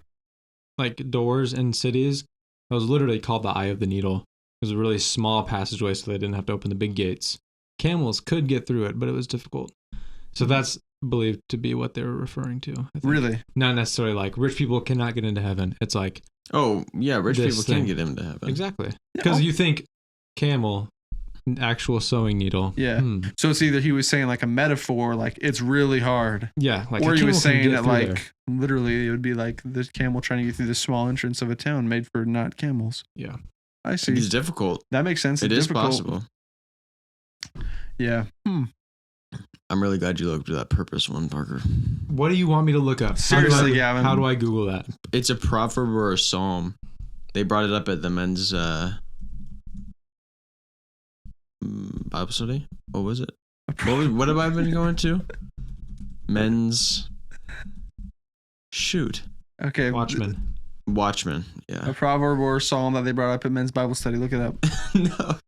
like doors in cities that was literally called the eye of the needle. It was a really small passageway, so they didn't have to open the big gates. Camels could get through it, but it was difficult. So that's believed to be what they were referring to. I think. Really? Not necessarily like rich people cannot get into heaven. It's like Oh yeah, rich This people can thing. get into heaven. exactly because Yeah. you think camel, an actual sewing needle. Yeah. So it's either he was saying like a metaphor, like it's really hard, Yeah, like or a he camel was can saying get that through like there. literally it would be like the camel trying to get through the small entrance of a town made for not camels. Yeah. I see. It's difficult. That makes sense. It It's is difficult. possible. Yeah. I'm really glad you looked at that purpose one, Parker. What do you want me to look up? Seriously, Gavin. How do I Google that? It's a proverb or a psalm. They brought it up at the men's Bible study. What was it? What have I been going to? Men's. Shoot. Okay. Watchmen. Watchmen. A Yeah. proverb or a psalm that they brought up at men's Bible study. Look it up. No.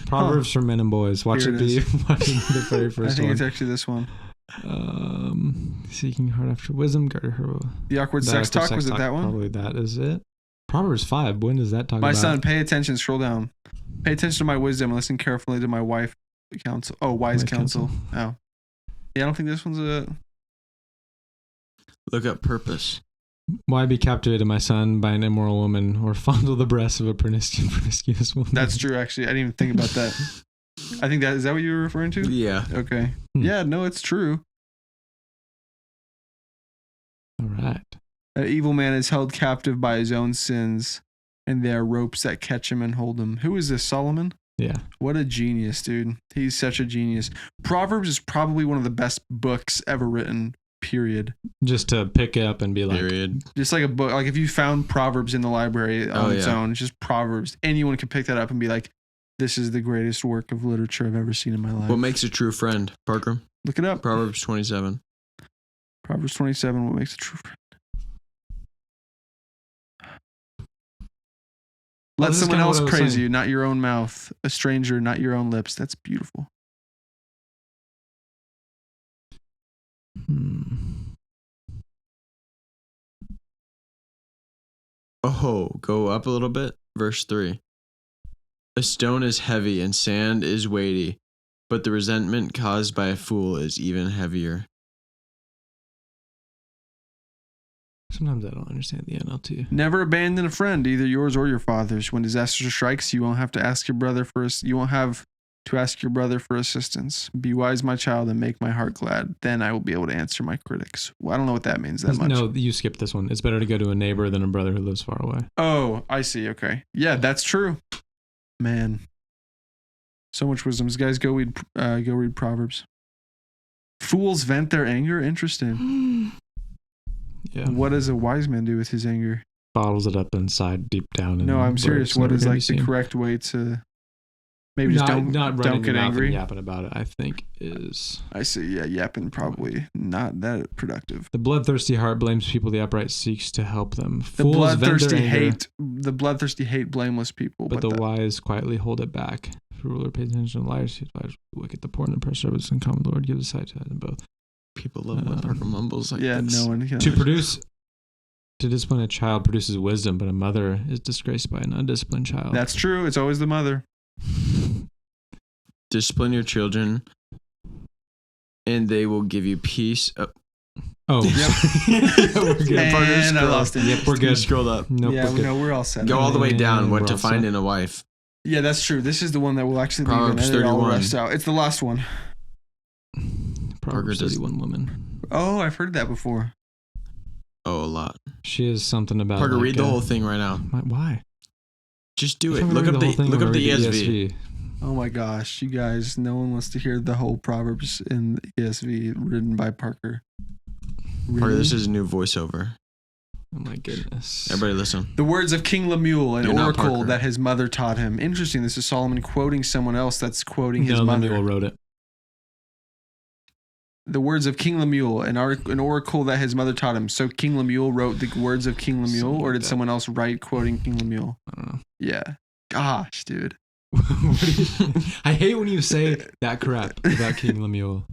Proverbs for men and boys. Watch Here it it be is. watching the very I first think one. it's actually this one. Seeking hard after wisdom, guard her. The awkward That sex after talk. sex Was it talk, that one? Probably that is it. Proverbs 5. When does that talk My about? son, pay attention. Scroll down. Pay attention to my wisdom and listen carefully to my wife counsel. Oh, wise My counsel. counsel. Oh. Yeah, I don't think this one's a. Look up purpose. Why be captivated, my son, by an immoral woman, or fondle the breasts of a promiscuous woman? That's true, actually. I didn't even think about that. I think that is that what you were referring to? Yeah. Okay. Hmm. Yeah, no, it's true. All right. An evil man is held captive by his own sins, and there are ropes that catch him and hold him. Who is this, Solomon? Yeah. What a genius, dude. He's such a genius. Proverbs is probably one of the best books ever written, period. Just to pick up and be like, Period. Just like a book, like if you found Proverbs in the library on Oh, its yeah. own, it's just Proverbs. Anyone can pick that up and be like, this is the greatest work of literature I've ever seen in my life. What makes a true friend, Parker? Look it up. Proverbs 27. Proverbs 27, what makes a true friend? Let this is someone kinda else what I was praise saying. you, not your own mouth. A stranger, not your own lips. That's beautiful. Oh, go up a little bit. Verse 3. A stone is heavy and sand is weighty, but the resentment caused by a fool is even heavier. Sometimes I don't understand the NLT. Never abandon a friend, either yours or your father's. When disaster strikes, you won't have to ask your brother for assistance. Be wise, my child, and make my heart glad. Then I will be able to answer my critics. Well, I don't know what that means that much. No, you skipped this one. It's better to go to a neighbor than a brother who lives far away. Oh, I see. Okay. Yeah, that's true. Man. So much wisdom. Guys, go read Proverbs. Fools vent their anger. Interesting. Yeah. What does a wise man do with his anger? Bottles it up inside deep down. No, I'm serious. What is like the correct way to maybe just don't get angry? Yapping about it, I think is. I see. Yeah, yapping probably not that productive. The bloodthirsty heart blames people. The upright seeks to help them. The bloodthirsty hate blameless people. But the wise quietly hold it back. If a ruler pays attention to liars, he advises the wicked, the poor, and the oppressed. Servants and common Lord gives a sight to them both. People love when Parker mumbles like this. No one can. To discipline a child produces wisdom, but a mother is disgraced by an undisciplined child. That's true. It's always the mother. Discipline your children, and they will give you peace. Oh, yep. We're good. And I lost it. Yep, we're good. Scrolled up. Nope, yeah, we're all set. Go all the way down. What We're to all find set. in a wife. Yeah, that's true. This is the one that will actually Proverbs leave and all the 31. rest out. It's the last one. Proverbs does- 31 woman. Oh, I've heard that before. Oh, a lot. She is something about. Parker, like, read the whole thing right now. Why? Just do it. I'm gonna Look read up the whole thing look or up the read ESV. Oh my gosh, you guys! No one wants to hear the whole Proverbs in the ESV written by Parker. Really? Parker, this is a new voiceover. Oh my goodness. Everybody listen. The words of King Lemuel, an You're not oracle Parker. that his mother taught him. Interesting. This is Solomon quoting someone else that's quoting his mother. Lemuel wrote it. The words of King Lemuel, an oracle that his mother taught him. So King Lemuel wrote the words of King Lemuel, Something or like did that. someone else write quoting King Lemuel? I don't know. Yeah. Gosh, dude. I hate when you say that crap about King Lemuel.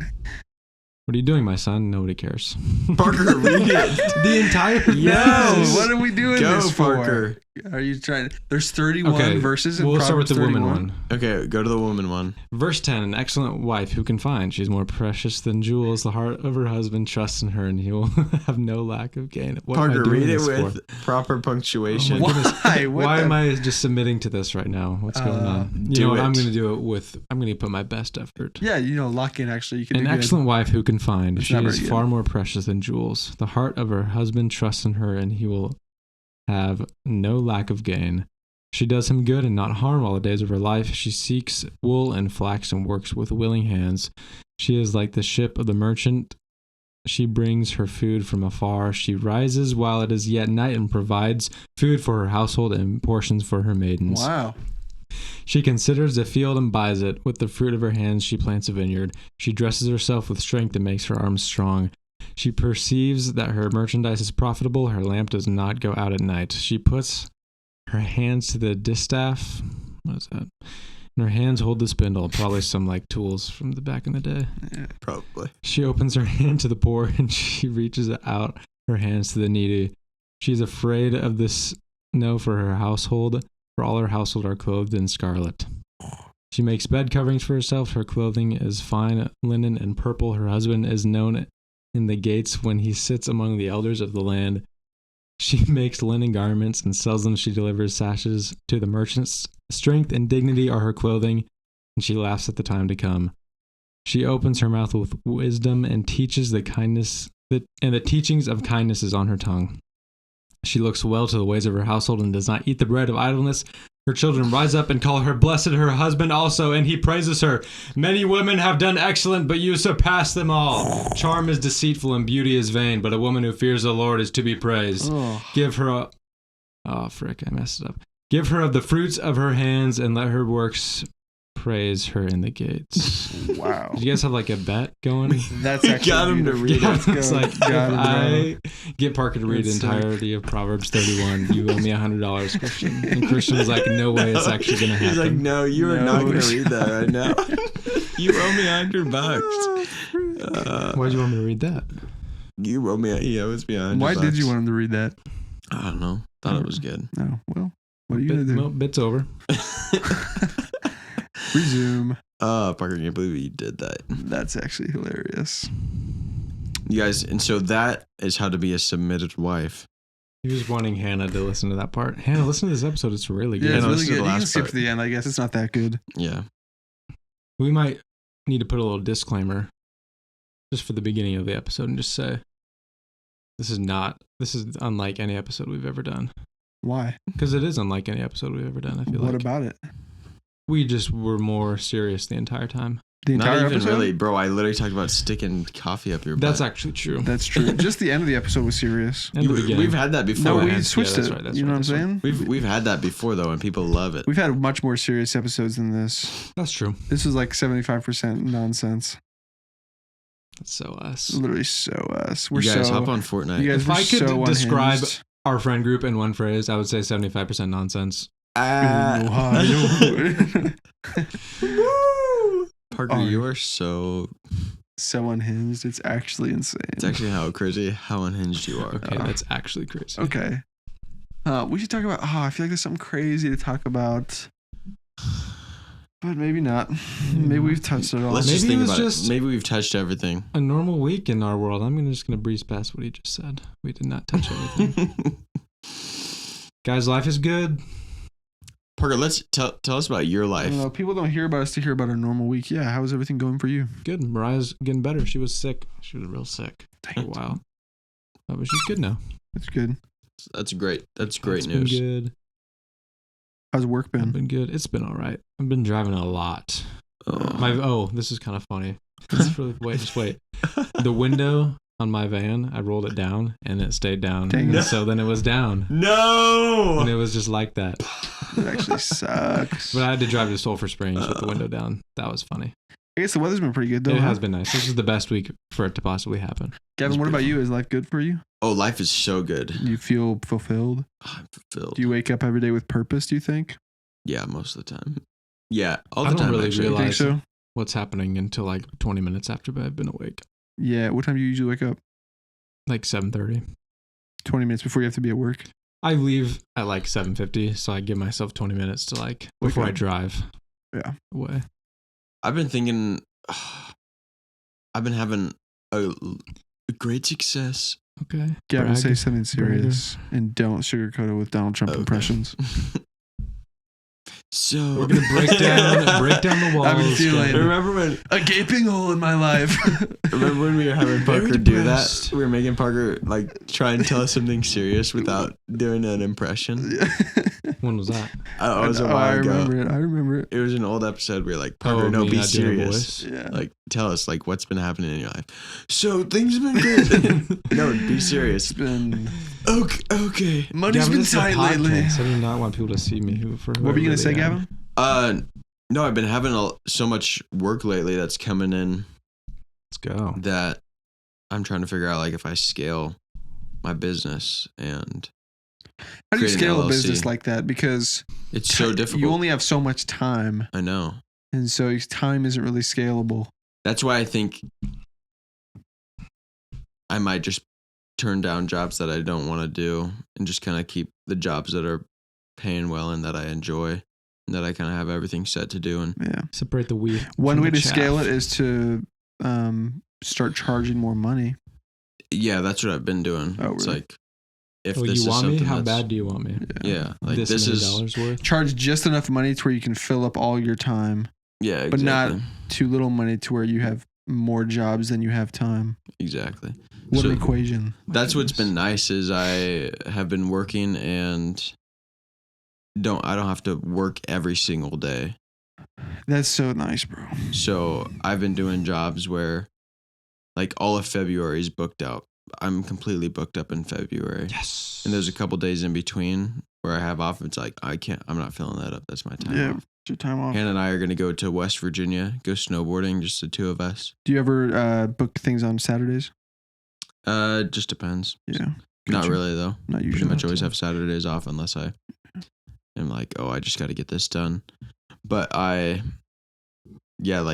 What are you doing, my son? Nobody cares. Parker, read it. The entire Yes. No, what are we doing Go, this for? Parker. Are you trying? There's 31 verses in we'll start with Proverbs the woman 31. one. Okay, go to the woman one. Verse 10, an excellent wife who can find. She's more precious than jewels. The heart of her husband trusts in her, and he will have no lack of gain. What am I Parker, doing read it this with for? proper punctuation. Oh my goodness. Why? What Why the- am I just submitting to this right now? What's going on? You do know what? it. I'm going to do it with, I'm going to put my best effort. Yeah, lock in actually. You can An do good. excellent wife who can find. It's She not is very good. far more precious than jewels. The heart of her husband trusts in her, and he will have no lack of gain. She does him good and not harm all the days of her life. She seeks wool and flax and works with willing hands. She is like the ship of the merchant. She brings her food from afar. She rises while it is yet night and provides food for her household and portions for her maidens. Wow. She considers a field and buys it. With the fruit of her hands, she plants a vineyard. She dresses herself with strength and makes her arms strong. She perceives that her merchandise is profitable. Her lamp does not go out at night. She puts her hands to the distaff. What is that? And her hands hold the spindle. Probably some like tools from the back in the day. Yeah. Probably. She opens her hand to the poor and she reaches out her hands to the needy. She's afraid of the snow for her household, for all her household are clothed in scarlet. She makes bed coverings for herself. Her clothing is fine linen and purple. Her husband is known in the gates when he sits among the elders of the land. She makes linen garments and sells them. She delivers sashes to the merchants. Strength and dignity are her clothing, and she laughs at the time to come. She opens her mouth with wisdom and teaches the teachings of kindness is on her tongue. She looks well to the ways of her household and does not eat the bread of idleness. Her children rise up and call her blessed, her husband also, and he praises her. Many women have done excellent, but you surpass them all. Charm is deceitful and beauty is vain, but a woman who fears the Lord is to be praised. Oh. Give her a... Oh, frick, I messed it up. Give her of the fruits of her hands and let her works praise her in the gates. Wow. Did you guys have like a bet going? That's We actually got him to beautiful. read it. Let's go. It's like, Got if him, I get Parker to read That's the entirety of Proverbs 31, you owe me $100, Christian. And Christian was like, no way it's actually going to happen. He's like, no, you are No. not going to read that right now. You owe me $100. Why'd you want me to read that? You owe me. He owes me $100. Why did you want him to read that? I don't know. Thought it was good. No. Well, what are you going to do? Well, bit's over. Resume. Parker, I can't believe you did that. That's actually hilarious. You guys, and so that is how to be a submitted wife. He was wanting Hannah to listen to that part. Hannah, listen to this episode. It's really good. Yeah, it's no, really this is the good. You can last skip part. to the end, I guess. It's not that good. Yeah. We might need to put a little disclaimer just for the beginning of the episode and just say this is unlike any episode we've ever done. Why? Because it is unlike any episode we've ever done, I feel What like. about it? We just were more serious the entire time. The entire Not even episode? really, bro. I literally talked about sticking coffee up your butt. That's actually true. That's true. Just the end of the episode was serious. And the beginning. We've had that before. No, we yeah, switched that's it. right, that's You know right, what I'm that's saying? We've had that before though, and people love it. We've had much more serious episodes than this. That's true. This was like 75% nonsense. That's so us. Literally so us. We're You guys so. hop on Fortnite. You guys If were I could so describe unhinged. our friend group in one phrase, I would say 75% nonsense. Ohio. Parker, you are so. So unhinged. It's actually insane. It's actually how unhinged you are. Okay, that's actually crazy. Okay. We should talk about. I feel like there's something crazy to talk about. But maybe not. Maybe we've touched it all. Let's Maybe just it think was about just- it. Maybe we've touched everything. A normal week in our world. I'm just going to breeze past what he just said. We did not touch everything. Guys, life is good. Parker, let's tell us about your I life. don't know. People don't hear about us to hear about our normal week. Yeah. How is everything going for you? Good. Mariah's getting better. She was sick. She was real sick for a while. But she's good now. It's good. That's great. That's great It's news. been good. How's work It's been? been good. It's been all right. I've been driving a lot. This is kind of funny. Just wait. The window on my van, I rolled it down and it stayed down. Dang And it. so then it was down. No. And it was just like that. It actually sucks. But I had to drive to Sulphur Springs with the window down. That was funny. I guess the weather's been pretty good though. It huh? has been nice. This is the best week for it to possibly happen. Gavin, what about you? Is life good for you? Oh, life is so good. Do you feel fulfilled? I'm fulfilled. Do you wake up every day with purpose, do you think? Yeah, most of the time. Yeah, all I the don't time. really actually. You think realize so? what's happening until like 20 minutes after I've been awake. Yeah. What time do you usually wake up? Like 7:30. 20 minutes before you have to be at work? I leave at like 7:50, so I give myself 20 minutes to like before I up. drive. Yeah. Away. I've been thinking. I've been having a great success. Okay. Gavin, Brag. say something serious and don't sugarcoat it with Donald Trump Okay. impressions. So We're gonna break down the walls. I've been feeling- Remember when? A gaping hole in my life. Remember when we were having Very Parker do that? depressed. We were making Parker like try and tell us something serious without doing an impression. When was that? Oh, it was a I while ago. remember it. It was an old episode. We were like, Parker, no, me be not doing a serious. voice? Yeah. Like, tell us like what's been happening in your life. So things have been good. No, be It's serious. been Okay. money's Gavin, been this is a tight lately. podcast. I do not want people to see me. What were you gonna say, Gavin? No, I've been having so much work lately that's coming in Let's go. that I'm trying to figure out like if I scale my business, and How do you create an scale a LLC. business like that? Because it's so difficult. you only have so much time, I know. and so time isn't really scalable. That's why I think I might just turn down jobs that I don't want to do and just kind of keep the jobs that are paying well and that I enjoy and that I kind of have everything set to do. And Yeah. Separate the wheat. One from way the to scale chaff. it is to start charging more money. yeah, that's what I've been doing. Oh, It's really? like, if Oh, this you is want me? something How that's- bad do you want me? Yeah, like this this many is dollars worth. Charge just enough money to where you can fill up all your time, yeah, but exactly. not too little money to where you have more jobs than you have time. Exactly. What an So- equation. That's what's goodness. been nice is I have been working and I don't have to work every single day. That's so nice, bro. So I've been doing jobs where like all of February is booked out. I'm completely booked up in February. Yes. And there's a couple days in between where I have off. It's like I'm not filling that up. That's my time Yeah. off. It's your time off. Hannah and I are going to go to West Virginia, go snowboarding, just the two of us. Do you ever book things on Saturdays? Just depends. Yeah. Not Gotcha. really though. Not Pretty usually. much always have Saturdays off unless I am like, oh, I just got to get this done. But like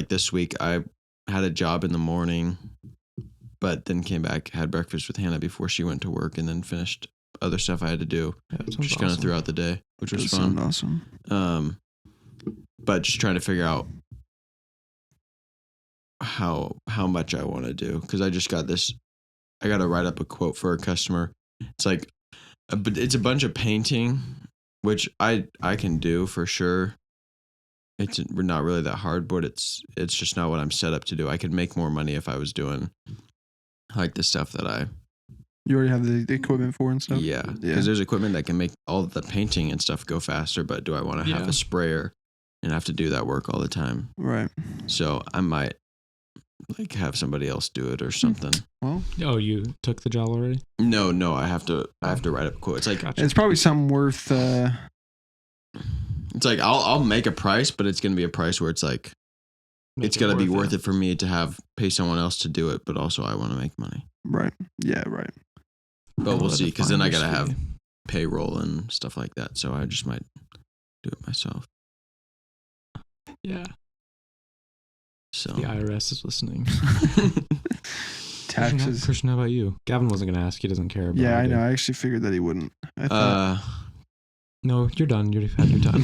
this week I had a job in the morning, but then came back, had breakfast with Hannah before she went to work, and then finished other stuff I had to do, Yeah, that sounds just kind of awesome. throughout the day, which was Does fun. sound awesome. But just trying to figure out how much I want to do, because I just got this. I got to write up a quote for a customer. It's like, but it's a bunch of painting, which I can do for sure. It's not really that hard, but it's just not what I'm set up to do. I could make more money if I was doing like the stuff that You already have the equipment for and stuff? yeah, because there's equipment that can make all the painting and stuff go faster. But do I want to have a sprayer and have to do that work all the time? Right. So I might like have somebody else do it or something. Well, Oh, you took the job already? No, I have to write up a quote. It's like Gotcha. it's probably something worth. it's like I'll make a price, but it's gonna be a price where it's like it's gotta be worth it for me to pay someone else to do it, but also I want to make money. Right. Yeah. Right. But we'll see, because then I gotta have fee. payroll and stuff like that. So I just might do it myself. Yeah, So the IRS is listening. Taxes. Christian, how about you? Gavin wasn't going to ask. He doesn't care. But Yeah, I did. know. I actually figured that he wouldn't. I thought. No, you're done. You already had your time.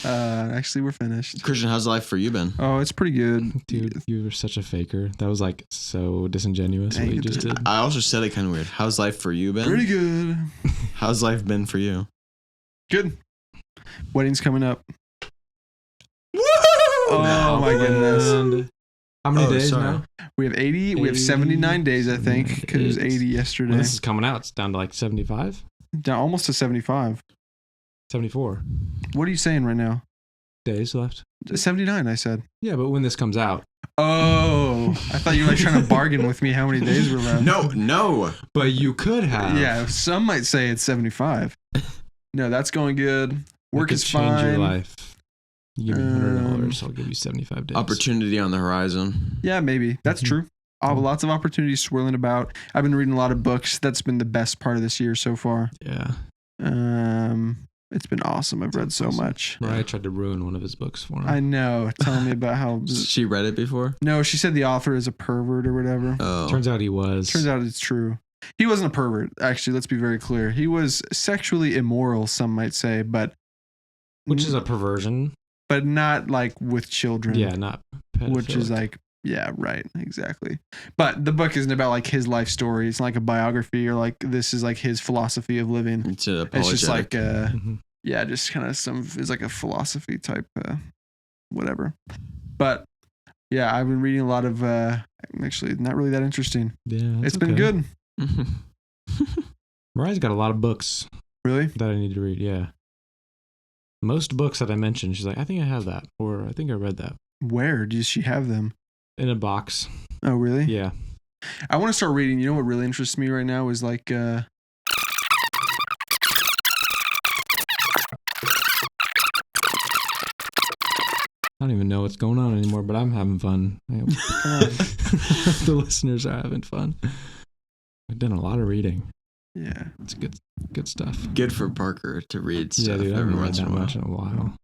Actually, we're finished. Christian, how's life for you been? Oh, it's pretty good. Dude, you were such a faker. That was like so disingenuous Dang what you it, just dude. did. I also said it kind of weird. How's life for you been? Pretty good. How's life been for you? Good. Wedding's coming up. Oh my goodness. And how many days sorry. now? We have 80. We have 79 days, I think, 79 because it was 80 days. yesterday. When this is coming out, it's down to like 75, Down almost to 75. 74 What are you saying right now? days left. 79, I said. Yeah, but when this comes out. Oh, I thought you were like trying to bargain with me how many days were left. No. But you could have. Yeah, some might say it's 75. No, that's going good. Work could is change fine. your life. You give me $100, I'll give you 75 days. Opportunity on the horizon. Yeah, maybe. That's Mhm. true. Lots of opportunities swirling about. I've been reading a lot of books. That's been the best part of this year so far. Yeah. It's been awesome. I've read so awesome. much. Mariah tried to ruin one of his books for him. I know. Tell me about how. She read it before? No, she said the author is a pervert or whatever. Oh. Turns out he was. Turns out it's true. He wasn't a pervert, actually. Let's be very clear. He was sexually immoral, some might say, but Which is a perversion. but not like with children. Yeah, not Which is pedophilic. like, yeah, right, exactly. But the book isn't about like his life story. It's not like a biography or like this is like his philosophy of living. It's an It's just like, apologetic. Mhm. yeah, just kind of it's like a philosophy type, whatever. But yeah, I've been reading a lot of, actually not really that interesting. Yeah, It's been good. Mariah's got a lot of books Really? that I need to read. Yeah. Most books that I mentioned, she's like, I think I have that, or I think I read that Where does she have them? in a box. Oh, really? Yeah. I want to start reading. You know what really interests me right now is like, I don't even know what's going on anymore, but I'm having fun. I hope the listeners are having fun. I've done a lot of reading. yeah. It's good stuff. Good for Parker to read Yeah, stuff dude, I every haven't read once in that a while. much in a while.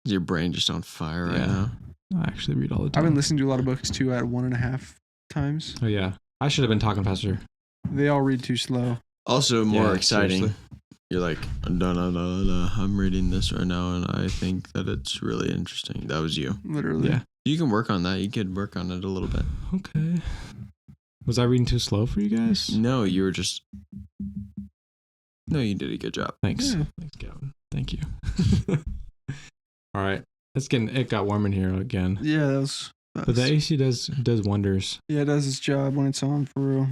Is your brain just on fire right Yeah. now? I actually read all the I've time. been listening to a lot of books too at 1.5 times. Oh yeah, I should have been talking faster. They all read too slow. Also, more Yeah, exciting. seriously. You're like, no, I'm reading this right now, and I think that it's really interesting. That was you. Literally. Yeah. You can work on that. You could work on it a little bit. Okay. Was I reading too slow for you guys? No, you were just. No, you did a good job. Thanks. Yeah. Thanks, Gavin. Thank you. All right. It got warm in here again. Yeah, that was. But the AC does wonders. Yeah, it does its job when it's on for real.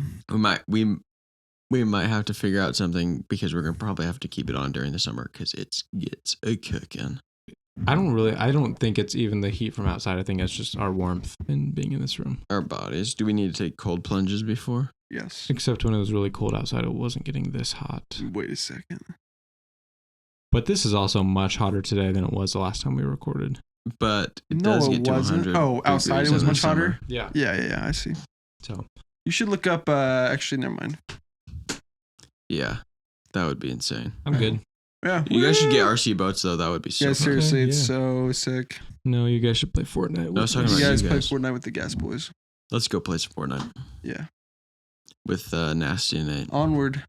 We might have to figure out something, because we're gonna probably have to keep it on during the summer because it gets a cooking. I don't think it's even the heat from outside. I think it's just our warmth and being in this room. Our bodies. Do we need to take cold plunges before? Yes. Except when it was really cold outside, it wasn't getting this hot. Wait a second. But this is also much hotter today than it was the last time we recorded. But it No, does it get to wasn't. 100. Oh, outside degrees it was in the much hotter? summer. Yeah. Yeah, I see. So You should look up, actually, never mind. Yeah, that would be insane. I'm good. Yeah. You guys should get RC boats though. That would be so. Yeah, fun. seriously, Okay, it's yeah. so sick. No, you guys should play Fortnite. I was talking us. You about guys you play guys. Fortnite with the Gas Boys. Let's go play some Fortnite. Yeah. with Nasty Nate. Onward.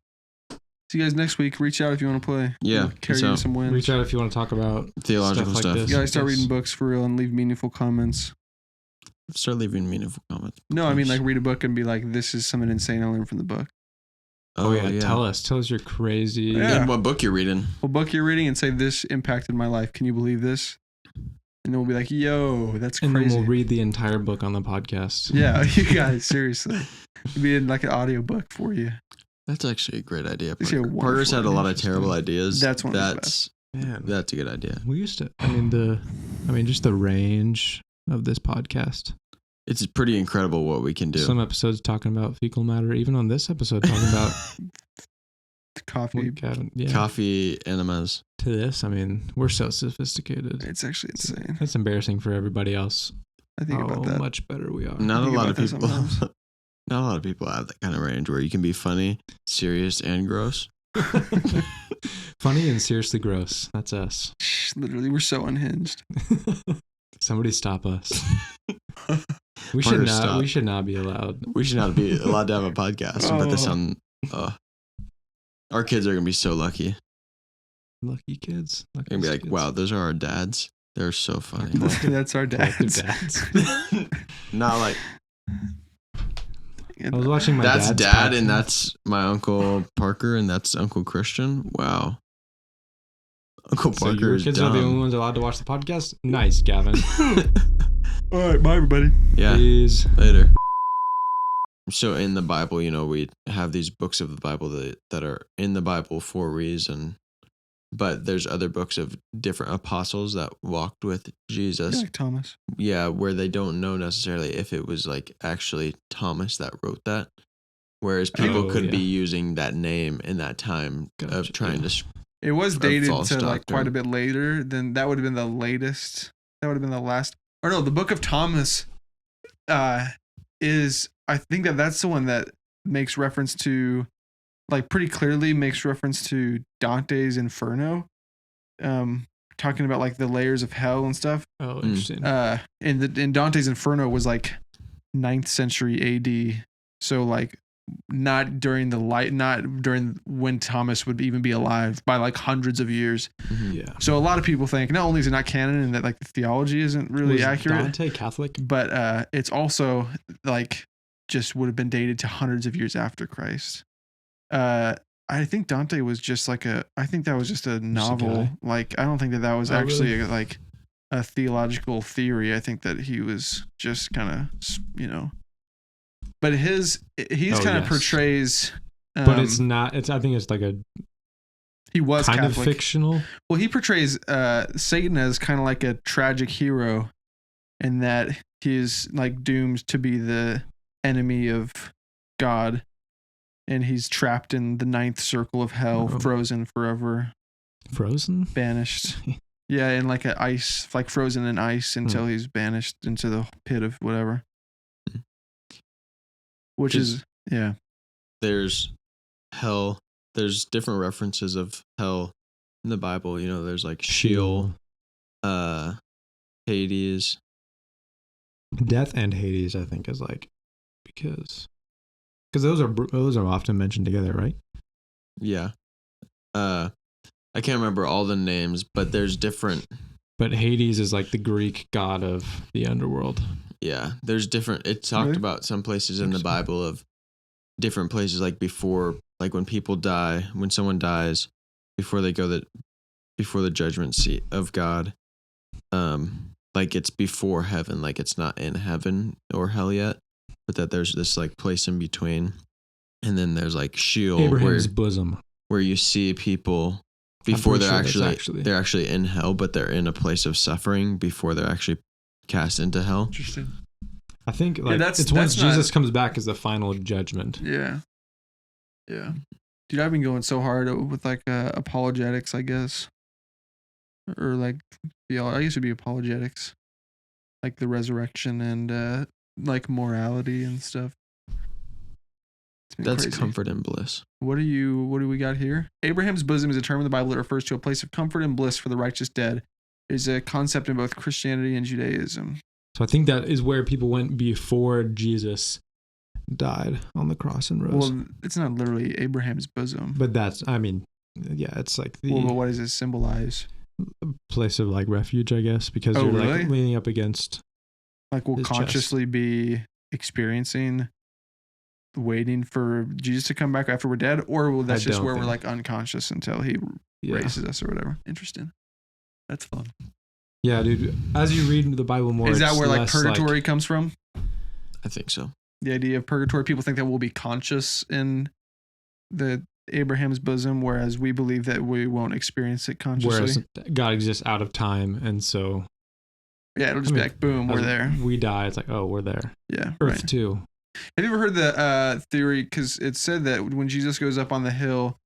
See you guys next week. Reach out if you want to play. Yeah, We'll carry peace you to out. some wins. Reach out if you want to talk about Theological stuff. Like this. You guys start Yes. reading books for real and leave meaningful comments. Start leaving meaningful comments. No, I mean please. like read a book and be like, this is something insane I learned from the book. Oh yeah, tell us your crazy. Yeah. And what book you're reading? What book you're reading and say this impacted my life. Can you believe this? And then we'll be like, yo, that's And crazy. then we'll read the entire book on the podcast. Yeah, you guys, seriously. It'd be in like an audio book for you. That's actually a great idea. Actually a wonderful Parker's had a lot of idea. terrible ideas. That's one of the best. Man, That's a good idea. we used to. I mean, just the range of this podcast. It's pretty incredible what we can do. Some episodes talking about fecal matter. Even on this episode, talking about Coffee. Coffee enemas. To this, I mean, we're so sophisticated. It's actually insane. That's embarrassing for everybody else. I think about How that. much better we are. Not a think lot about of that people. sometimes. Not a lot of people have that kind of range where you can be funny, serious, and gross. Funny and seriously gross. That's us. Literally, we're so unhinged. Somebody stop us. We Parker, should not. stop. We should not be allowed. We should not be allowed to have a podcast and put this on. Our kids are gonna be so lucky. Lucky kids. They're gonna be like, "Wow, those are our dads. They're so funny." That's our Collective dads. dads. Not like I was watching my that's dad's dad podcast. and that's my Uncle Parker and that's Uncle Christian. Wow. Uncle So Parker your is kids are the only dumb. ones allowed to watch the podcast. Nice, Gavin. All right, bye, everybody. Yeah. Please. Later. So in the Bible, we have these books of the Bible that are in the Bible for a reason. But there's other books of different apostles that walked with Jesus. Like Thomas. Yeah, where they don't know necessarily if it was like actually Thomas that wrote that. Whereas people Oh, could yeah. be using that name in that time of Gotcha, trying yeah. to. It was Of dated false to like doctrine. quite a bit later. Then that would have been the latest. That would have been the last. Or no, the Book of Thomas is. I think that's the one that makes reference to, like, pretty clearly makes reference to Dante's Inferno. Talking about like the layers of hell and stuff. Oh, interesting. In Dante's Inferno was like 9th century AD. So like not during when Thomas would even be alive, by like hundreds of years. Yeah. So a lot of people think not only is it not canon and that like the theology isn't really Was accurate, Dante Catholic? but it's also like just would have been dated to hundreds of years after Christ. I think Dante was just like I think that was just a novel. guy? Like, I don't think that was Oh, actually really? like a theological theory. I think that he was just kind of, but he's Oh, kind of yes. portrays, But it's not. I think it's like a he was kind Catholic. of fictional. Well, he portrays Satan as kind of like a tragic hero, and that he's like doomed to be the enemy of God, and he's trapped in the 9th circle of hell, Oh. frozen forever, Frozen. banished. Yeah, in like frozen in ice until he's banished into the pit of whatever. Which is There's hell. There's different references of hell in the Bible. There's like Sheol, Hades. Death and Hades, I think, is like because those are often mentioned together, right? Yeah. I can't remember all the names, but there's different. But Hades is like the Greek god of the underworld. Yeah, there's different. It talked Really? about some places in the Bible of different places, like before, like when people die, when someone dies, before they go before the judgment seat of God. Like it's before heaven, like it's not in heaven or hell yet, but that there's this like place in between, and then there's like Sheol, Abraham's bosom. where you see people before pretty they're sure that's actually they're actually in hell, but they're in a place of suffering before they're actually cast into hell. interesting. I think like it's once Jesus comes back as the final judgment. Yeah. Dude, I've been going so hard with like apologetics, I guess, or like I guess it'd be apologetics, like the resurrection and like morality and stuff. It's been That's crazy. comfort and bliss. What do we got here? Abraham's bosom is a term in the Bible that refers to a place of comfort and bliss for the righteous dead. It is a concept in both Christianity and Judaism. So I think that is where people went before Jesus died on the cross and rose. Well, it's not literally Abraham's bosom. But that's, I mean, yeah, it's like the But what does it symbolize? place of like refuge, I guess, because Oh, you're really? like leaning up against. Like we'll His chest. consciously be experiencing waiting for Jesus to come back after we're dead, or will that's I just don't where we're think- like unconscious until he Yeah. raises us or whatever? Interesting. That's fun. Yeah, dude. As you read the Bible more, Is that it's where like less, purgatory comes from? I think so. The idea of purgatory, people think that we'll be conscious in the Abraham's bosom, whereas we believe that we won't experience it consciously. Whereas God exists out of time, and so Yeah, it'll just I be mean, like, boom, we're as there. we die. It's like, oh, we're there. Yeah, Earth right. too. Have you ever heard the theory? Because it said that when Jesus goes up on the hill,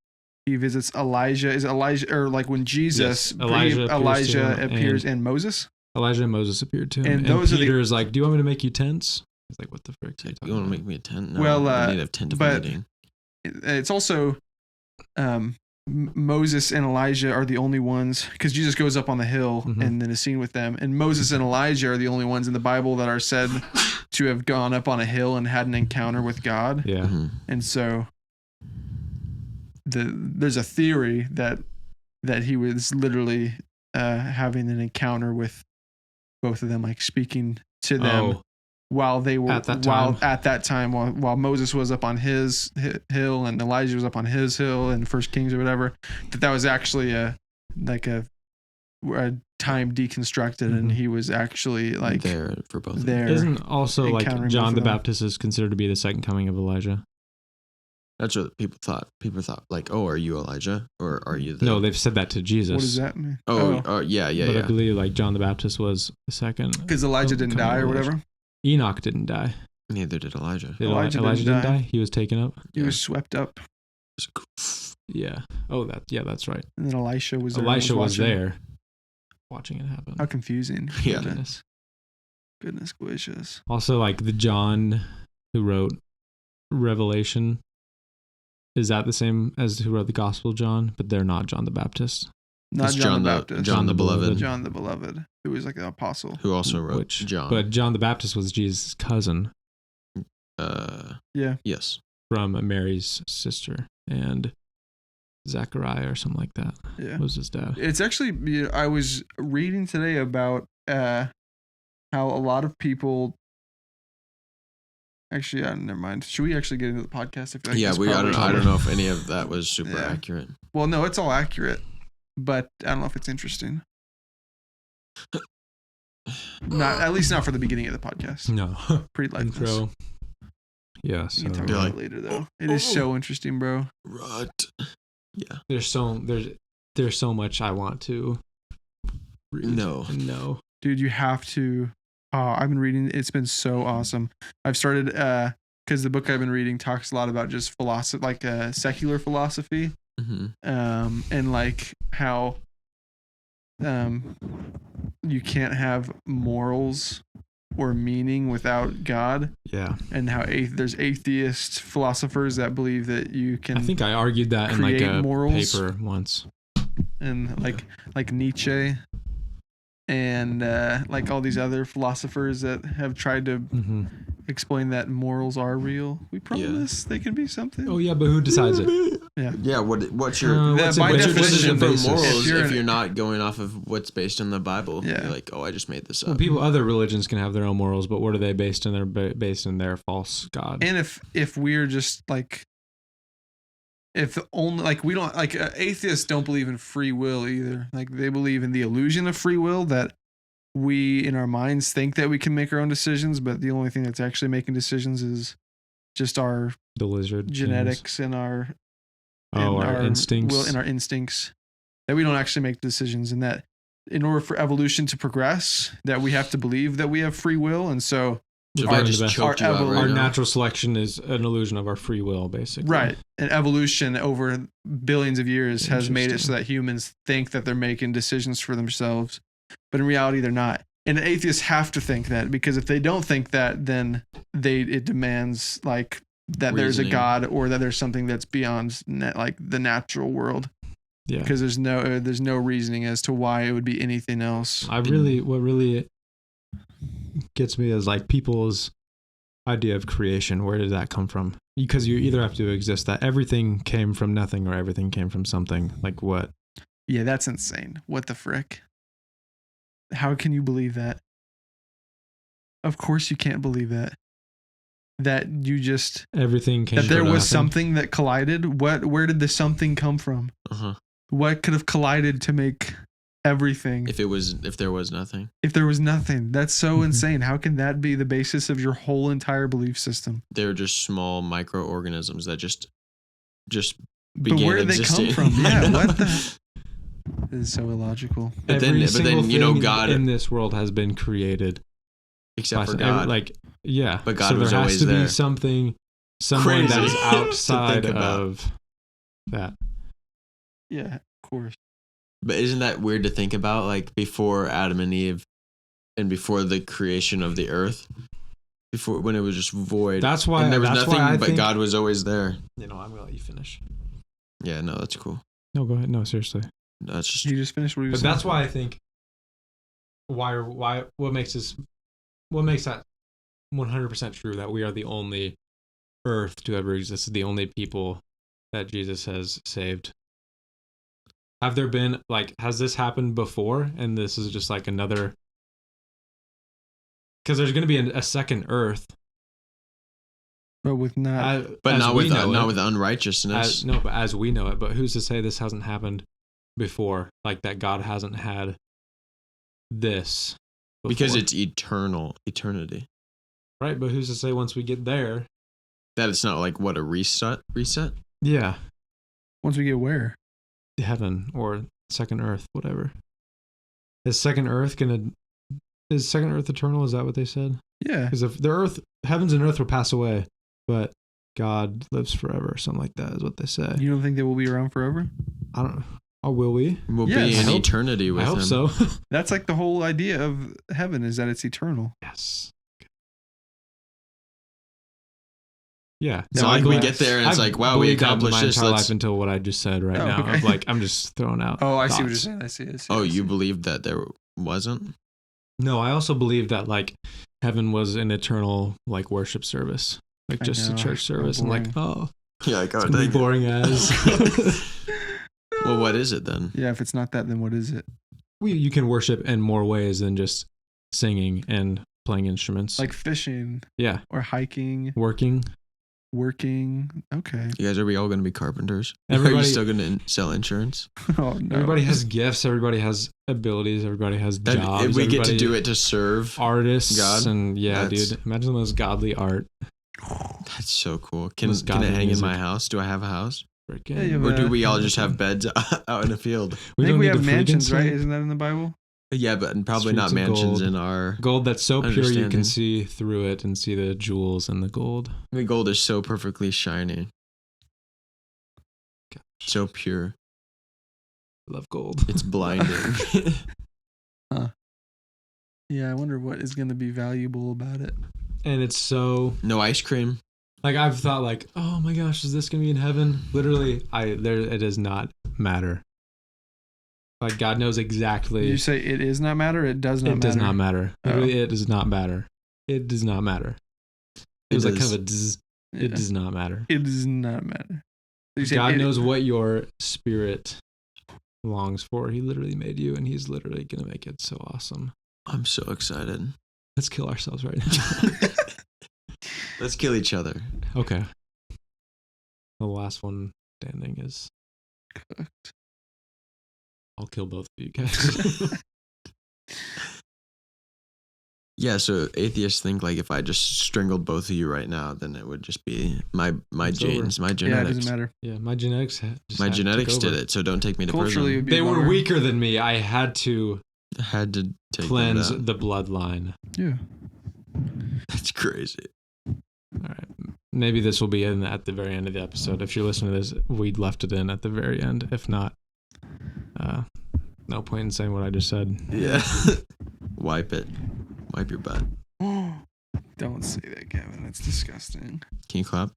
he visits Elijah. Is it Elijah, or like when Jesus, Yes, Elijah appears to him, appears and Moses? Elijah and Moses appeared to him, And and, those are the- Peter is like, "Do you want me to make you tents?" He's like, "What the frick? It's are you like, talking you want to about?" make me a tent? No, Well, I need a tent of but- meeting. It's also Moses and Elijah are the only ones, because Jesus goes up on the hill Mhm. and then is seen with them, and Moses and Elijah are the only ones in the Bible that are said to have gone up on a hill and had an encounter with God. Yeah, Mhm. And so there's a theory that he was literally having an encounter with both of them, like speaking to them Oh, while they were At that while Moses was up on his hill and Elijah was up on his hill in First Kings or whatever, that was actually a time deconstructed, and he was actually like There for both. of them. there. isn't also like encountering John both the of them. Baptist is considered to be the second coming of Elijah? That's what people thought. People thought like, oh, are you Elijah or are you the? No, they've said that to Jesus. What does that mean? Oh, yeah, yeah, but I yeah. believe like John the Baptist was the second. Because Elijah didn't coming die of or Elijah. whatever. Enoch didn't die. Neither did Elijah. Did Elijah Elijah didn't didn't die. die? He was taken up. He was swept up, Yeah. Oh, that's right. and then Elisha was there. and Elisha was watching. there, watching it happen. How confusing! Yeah. Goodness gracious. Also, like the John who wrote Revelation, is that the same as who wrote the Gospel of John? But they're not John the Baptist. Not It's John the Baptist. John the Beloved, John the Beloved, who was like an apostle. who also wrote John. But John the Baptist was Jesus' cousin Yeah. Yes. from Mary's sister, and Zachariah or something like that Yeah. was his dad. It's actually, I was reading today about how a lot of people. Actually, never mind. Should we actually get into the podcast? I feel like Yeah, that's I don't probably- know if any of that was super Yeah. accurate. Well, no, it's all accurate, but I don't know if it's interesting. Not at least not for the beginning of the podcast. No. Pretty lifeless. Intro. Yeah, We so can talk You're about like, it later though. It is so interesting, bro. Rut. Yeah. there's so much I want to read. No. No. Dude, you have to. I've been reading. It's been so awesome. I've started because the book I've been reading talks a lot about just philosophy, like secular philosophy, Mm-hmm. and like how you can't have morals or meaning without God, Yeah. and how there's atheist philosophers that believe that you can. I think I argued that in like create a morals. paper once. and like Nietzsche and like all these other philosophers that have tried to Mm-hmm. explain that morals are real. We promise they can be something. Oh yeah, but who decides it? Yeah. What's your What's by what's your definition, decision for basis? morals If if you're you're, an- not going off of what's based in the Bible? Yeah. You're like, oh, I just made this up. Well, people, other religions can have their own morals, but what are they based in? They're based in their false god. And if we're just like, if only like we don't like atheists don't believe in free will either. Like they believe in the illusion of free will, that we in our minds think that we can make our own decisions, but the only thing that's actually making decisions is just our The lizard things. genetics and our Our instincts. will and our instincts, that we don't actually make decisions, and that in order for evolution to progress, that we have to believe that we have free will. And so So if Our- I just choked you out our right Our now, natural selection is an illusion of our free will, basically. right, and evolution over billions of years has made it so Interesting. that humans think that they're making decisions for themselves, but in reality they're not. And atheists have to think that, because if they don't think that, then it demands like that there's a Reasoning. God, or that there's something that's beyond like the natural world, Yeah. because there's no reasoning as to why it would be anything else. What really gets me is like people's idea of creation, where did that come from? Because you either have to exist that everything came from nothing or everything came from something. Like what? Yeah, that's insane. What the frick? How can you believe that? Of course you can't believe that. That you just Everything came that there from was nothing. something that collided. Where did the something come from? Uh-huh. What could have collided to make everything? If there was nothing. If there was nothing. That's so insane. How can that be the basis of your whole entire belief system? They're just small microorganisms that just But began where did they existing. come from? I Yeah, know. what the? This is so illogical. But then God in this world has been created except for by- God. like yeah, But God so was there has always to there. be someone that Crazy is to outside think about. of that. Yeah, of course. But isn't that weird to think about? Like before Adam and Eve, and before the creation of the earth, before when it was just void. That's why and there was that's nothing, why I but think, God was always there. I'm gonna let you finish. Yeah, no, that's cool. No, go ahead. No, seriously. That's just You just finished what you were But saying. that's why I think what makes that 100% true that we are the only earth to ever exist, the only people that Jesus has saved. Have there been has this happened before and this is just like another, because there's going to be a second earth, But with not. but as not we with know it. not with unrighteousness. But as we know it, but who's to say this hasn't happened before, like that God hasn't had this before? Because it's eternity. Right, but who's to say once we get there? That it's not like what a reset. Yeah, Once we get where? heaven or second earth, whatever. Is second earth eternal? Is that what they said? Yeah. Because if the earth, heavens and earth will pass away, but God lives forever, or something like that is what they say. You don't think they will be around forever? I don't know. Oh, will we? We'll Yes. be I in hope- eternity with I hope him. so. That's like the whole idea of heaven is that it's eternal. Yes. Yeah. So No, like we I've- get there and it's I've like, wow, we believed that accomplished my this. entire Let's. life until what I just said right Oh, now. okay. Of like, I'm just throwing out. Oh, I see what you're thoughts. saying. I see. Oh, I see. you believed that there wasn't? No, I also believe that like heaven was an eternal like worship service, like I just know, a church so service, and like, oh, Yeah, like, it's gonna be boring as. Well, what is it then? Yeah, if it's not that, then what is it? You can worship in more ways than just singing and playing instruments. Like fishing yeah, or hiking, working. Okay. You guys, are we all going to be carpenters? Are you Everybody- still going to sell insurance? Oh no. Everybody has gifts. Everybody has abilities. Everybody has jobs. If we get to everybody- do it to serve artists God, and yeah, that's- dude. Imagine the most godly art. That's so cool. Can Most it godly hang in music. my house? Do I have a house? Freaking. Yeah, you have Or do a- we all just have beds out in a field? I think don't we need have to mansions, freaking right? sing. Isn't that in the Bible? Yeah, but probably not Streets of mansions gold. in our. Gold that's so pure you Understanding. can see through it and see the jewels in the gold. The gold is so perfectly shiny. Gosh, So pure. I love gold. It's blinding. Yeah, I wonder what is going to be valuable about it. And it's so No ice cream. like I've thought like, oh my gosh, is this gonna be in heaven? Literally, it does not matter. Like God knows exactly. You say it is not matter. It does not it matter. does not matter. Oh. Literally, it does not matter. It does not matter. It was like kind of a zzz. Yeah. It does not matter. It does not matter. You said God it- knows what your spirit longs for. He literally made you, and He's literally gonna make it so awesome. I'm so excited. Let's kill ourselves right now. Let's kill each other. Okay. The last one standing is. I'll kill both of you guys. Yeah, so atheists think like if I just strangled both of you right now, then it would just be my It's genes, my Yeah, it genetics. doesn't matter. Yeah, my genetics. My genetics did it, so don't take me to Culturally, it'd prison. be They were bummer. weaker than me. I had to I had to take cleanse them down. the bloodline. Yeah. That's crazy. All right. Maybe this will be in at the very end of the episode. If you're listening to this, we left it in at the very end. If not, no point in saying what I just said. Yeah. Wipe it. Wipe your butt. Don't say that, Gavin. That's disgusting. Can you clap?